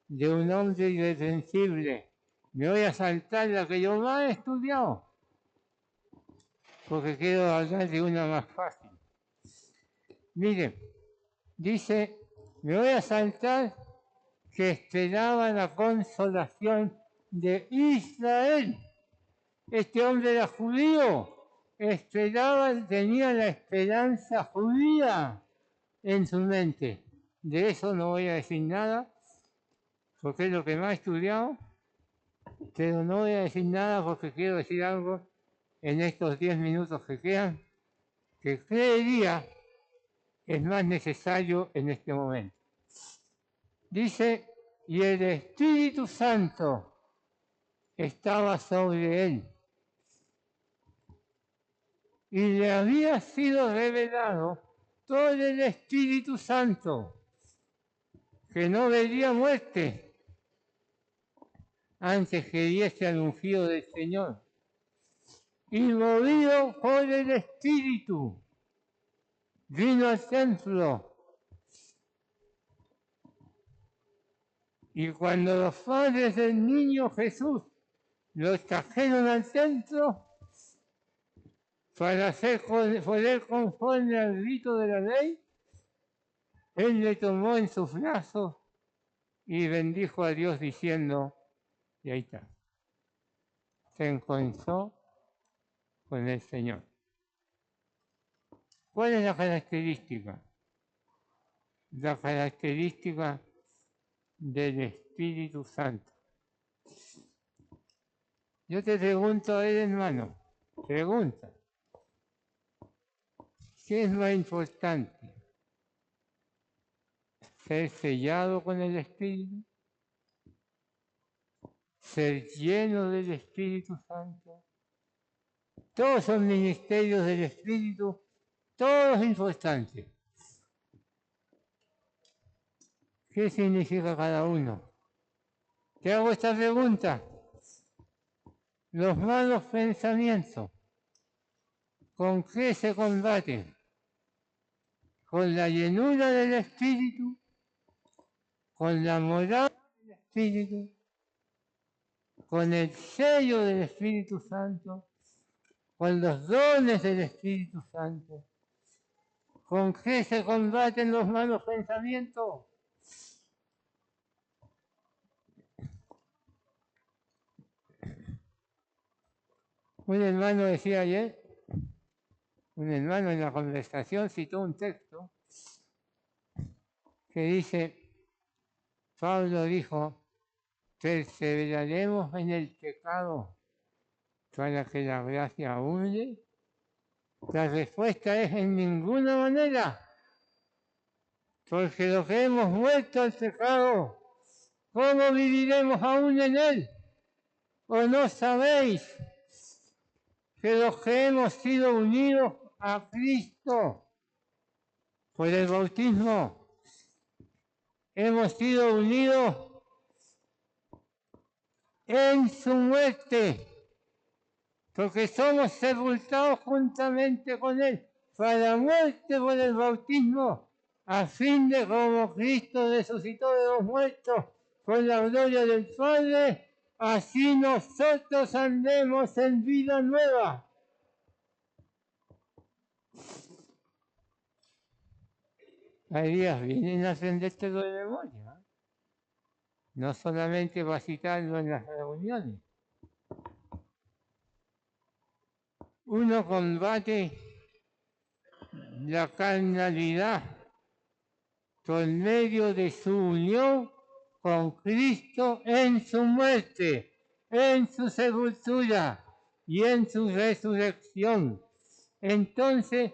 de un hombre irreprensible. Me voy a saltar la que yo más he estudiado, porque quiero hablar de una más fácil. Miren, dice, me voy a saltar que esperaba la consolación de Israel. Este hombre era judío, tenía la esperanza judía en su mente. De eso no voy a decir nada, porque es lo que más he estudiado, pero no voy a decir nada porque quiero decir algo en estos 10 minutos que quedan, que creería es más necesario en este momento. Dice, y el Espíritu Santo estaba sobre él, y le había sido revelado todo el Espíritu Santo, que no vería muerte antes que diese al ungido del Señor. Y movido por el Espíritu, vino al templo. Y cuando los padres del niño Jesús lo trajeron al templo para hacer poder conforme al rito de la ley, él le tomó en sus brazos y bendijo a Dios diciendo, y ahí está, se encontró con el Señor. ¿Cuál es la característica? La característica del Espíritu Santo. Yo te pregunto a él, hermano, pregunta, ¿qué es lo importante? ¿Ser sellado con el Espíritu? ¿Ser lleno del Espíritu Santo? Todos son ministerios del Espíritu, todos importantes. ¿Qué significa cada uno? Te hago esta pregunta. Los malos pensamientos, ¿con qué se combaten? ¿Con la llenura del Espíritu? ¿Con la moral del Espíritu? ¿Con el sello del Espíritu Santo? ¿Con los dones del Espíritu Santo? ¿Con qué se combaten los malos pensamientos? Un hermano decía ayer, un hermano en la conversación citó un texto que dice, Pablo dijo, ¿perseveraremos en el pecado para que la gracia abunde? La respuesta es en ninguna manera, porque los que hemos muerto al pecado, ¿cómo viviremos aún en él? ¿O no sabéis que los que hemos sido unidos a Cristo por el bautismo, hemos sido unidos en su muerte, porque somos sepultados juntamente con él para muerte por el bautismo, a fin de como Cristo resucitó de los muertos con la gloria del Padre, así nosotros andemos en vida nueva. Hay días vienen a aprendértelo de memoria, no solamente para citarlo en las reuniones. Uno combate la carnalidad por medio de su unión con Cristo en su muerte, en su sepultura y en su resurrección. Entonces,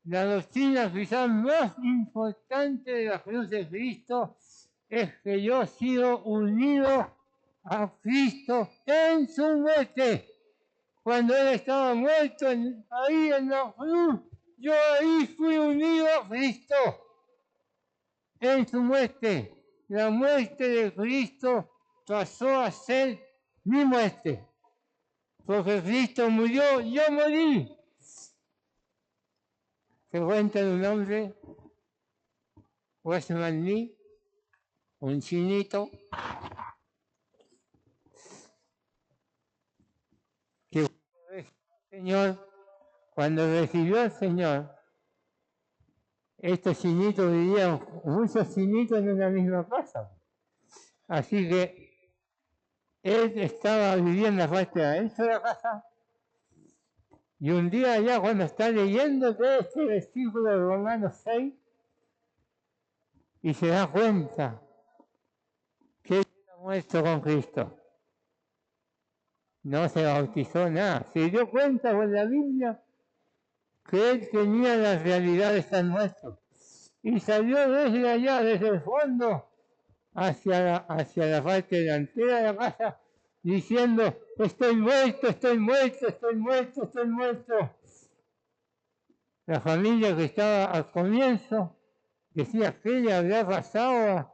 la doctrina quizás más importante de la cruz de Cristo es que yo he sido unido a Cristo en su muerte. Cuando Él estaba muerto ahí en la cruz, yo ahí fui unido a Cristo en su muerte. La muerte de Cristo pasó a ser mi muerte. Porque Cristo murió, yo morí. Se cuenta de un hombre, Westman Lee, un chinito, que Señor, cuando recibió al Señor, estos chinitos vivían, muchos chinitos en una misma casa. Así que él estaba viviendo aparte adentro de la casa, y un día ya cuando está leyendo todo este versículo de Romanos 6, y se da cuenta que él está muerto con Cristo. no se bautizó nada. Se dio cuenta con la Biblia que él tenía las realidades tan nuestras. Y salió desde allá, desde el fondo, hacia la parte delantera de la casa, diciendo, estoy muerto, estoy muerto, estoy muerto, estoy muerto. La familia que estaba al comienzo decía que le había pasado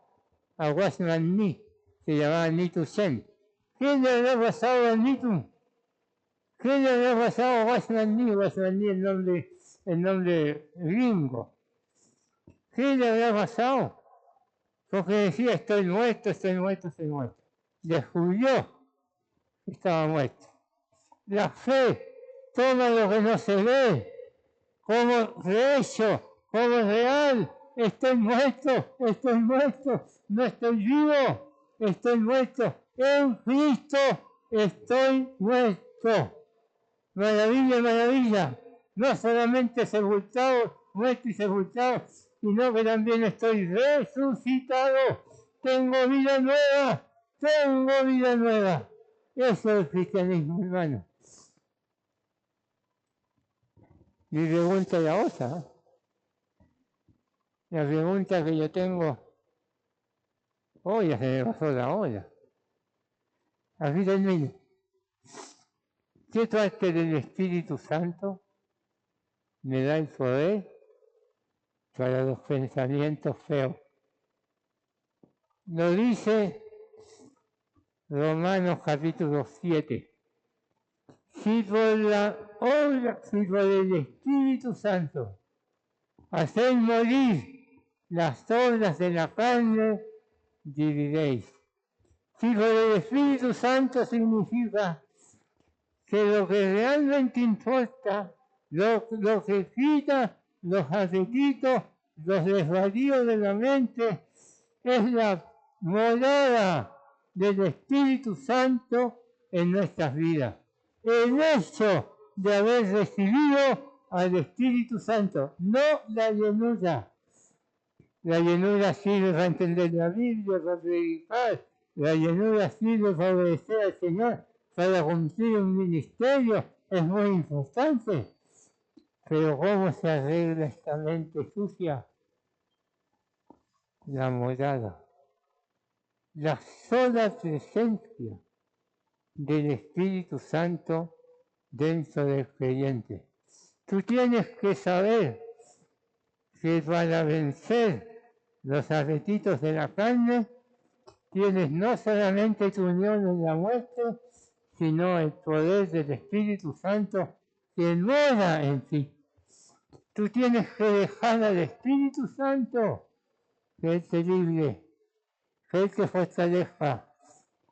a Watchman Nee, se llamaba Nitu Sen. ¿Qué le había pasado a Nitu? ¿Qué le había pasado a Watchman Nee? Watchman Nee el nombre gringo. ¿Qué le había pasado? Porque decía, estoy muerto, estoy muerto, estoy muerto. Descubrió que estaba muerto. La fe, todo lo que no se ve, como hecho, como real, estoy muerto, no estoy vivo, estoy muerto. En Cristo estoy muerto. Maravilla, maravilla. No solamente sepultado, muerto y sepultado, sino que también estoy resucitado. Tengo vida nueva, tengo vida nueva. Eso es el cristianismo, hermano. Mi pregunta es la otra. La pregunta que yo tengo, hoy ya se me pasó la hora. Aquí termino. ¿Qué parte del Espíritu Santo me da el poder para los pensamientos feos? Lo dice Romanos capítulo 7. Si por la obra, si por el Espíritu Santo hacéis morir las obras de la carne, viviréis. Si por el Espíritu Santo significa que lo que realmente importa, lo que quita los apetitos, los desvaríos de la mente, es la morada del Espíritu Santo en nuestras vidas. El hecho de haber recibido al Espíritu Santo, no la llenura. La llenura sirve para entender la Biblia, para predicar. La llenura sirve para obedecer al Señor, para cumplir un ministerio. Es muy importante. Pero ¿cómo se arregla esta mente sucia? La morada. La sola presencia del Espíritu Santo dentro del creyente. Tú tienes que saber que para vencer los apetitos de la carne, tienes no solamente tu unión en la muerte, sino el poder del Espíritu Santo que mora en ti. Tú tienes que dejar al Espíritu Santo que Él te libre, que Él te fortalezca,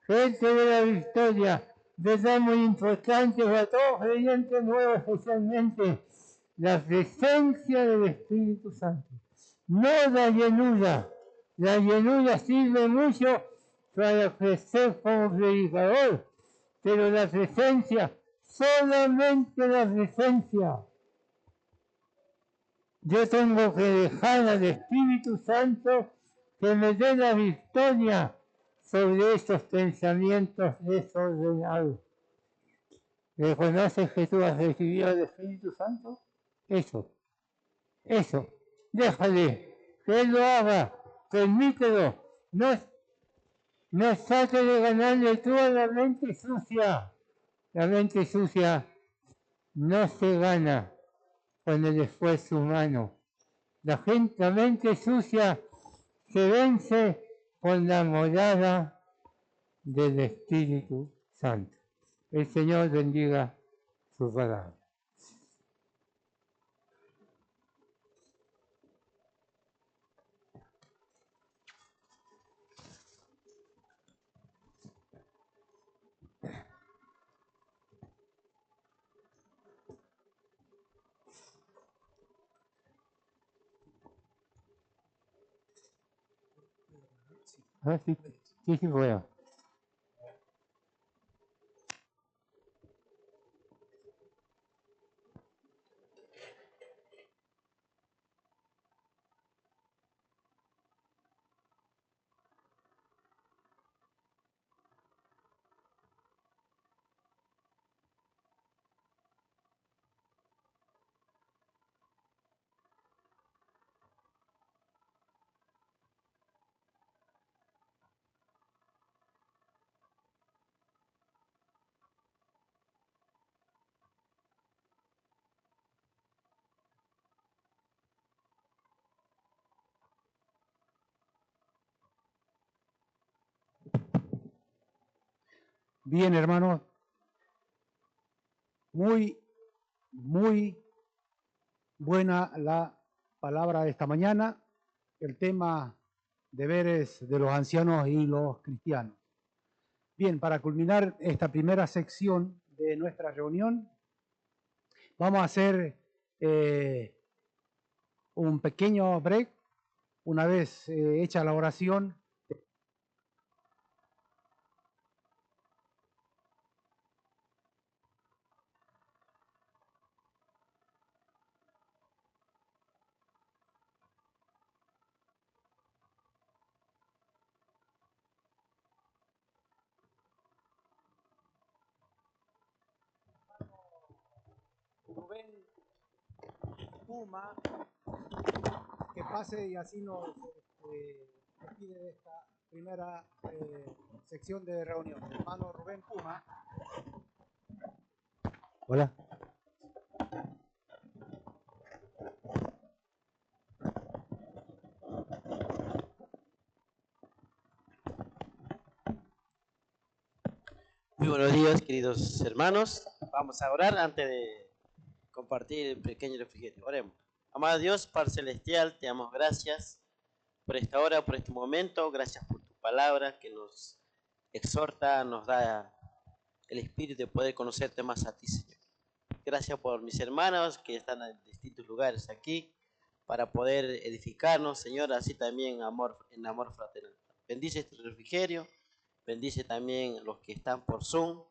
que Él te dé la victoria. Verdad muy importante para todo creyente nuevo, especialmente la presencia del Espíritu Santo. No la llenura. La llenura sirve mucho para crecer como predicador, pero la presencia, solamente la presencia. Yo tengo que dejar al Espíritu Santo que me dé la victoria sobre estos pensamientos desordenados. ¿Reconoces que tú has recibido el Espíritu Santo? Eso. Déjale que Él lo haga, permítelo. No trate de ganarle tú a la mente sucia. La mente sucia no se gana con el esfuerzo humano. La mente sucia se vence con la morada del Espíritu Santo. El Señor bendiga su palabra. Sí, voy a. Bien, hermanos, muy buena la palabra de esta mañana, el tema deberes de los ancianos y los cristianos. Bien, para culminar esta primera sección de nuestra reunión, vamos a hacer un pequeño break. Una vez hecha la oración, Rubén Puma, que pase y así nos despide de esta primera sección de reunión. Hermano Rubén Puma. Hola. Muy buenos días, queridos hermanos. Vamos a orar antes de compartir el pequeño refrigerio. Oremos. Amado Dios, Padre Celestial, te damos gracias por esta hora, por este momento. Gracias por tu palabra que nos exhorta, nos da el espíritu de poder conocerte más a ti, Señor. Gracias por mis hermanos que están en distintos lugares aquí para poder edificarnos, Señor, así también en amor fraternal. Bendice este refrigerio. Bendice también los que están por Zoom.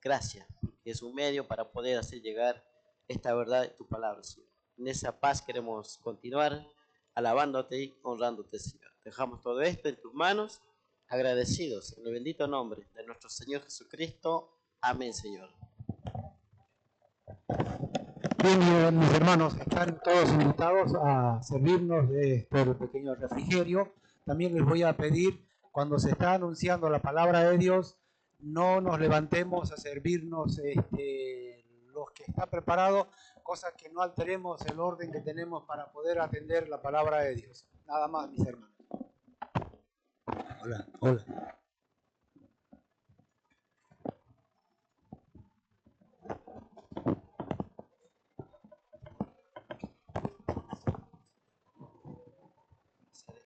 Gracias, porque es un medio para poder hacer llegar esta verdad de tu palabra, Señor. En esa paz queremos continuar alabándote y honrándote, Señor. Dejamos todo esto en tus manos, agradecidos en el bendito nombre de nuestro Señor Jesucristo. Amén, Señor. Bien, mis hermanos, están todos invitados a servirnos de este pequeño refrigerio. También les voy a pedir, cuando se está anunciando la palabra de Dios, no nos levantemos a servirnos los que están preparados, cosa que no alteremos el orden que tenemos para poder atender la palabra de Dios. Nada más, mis hermanos. Hola.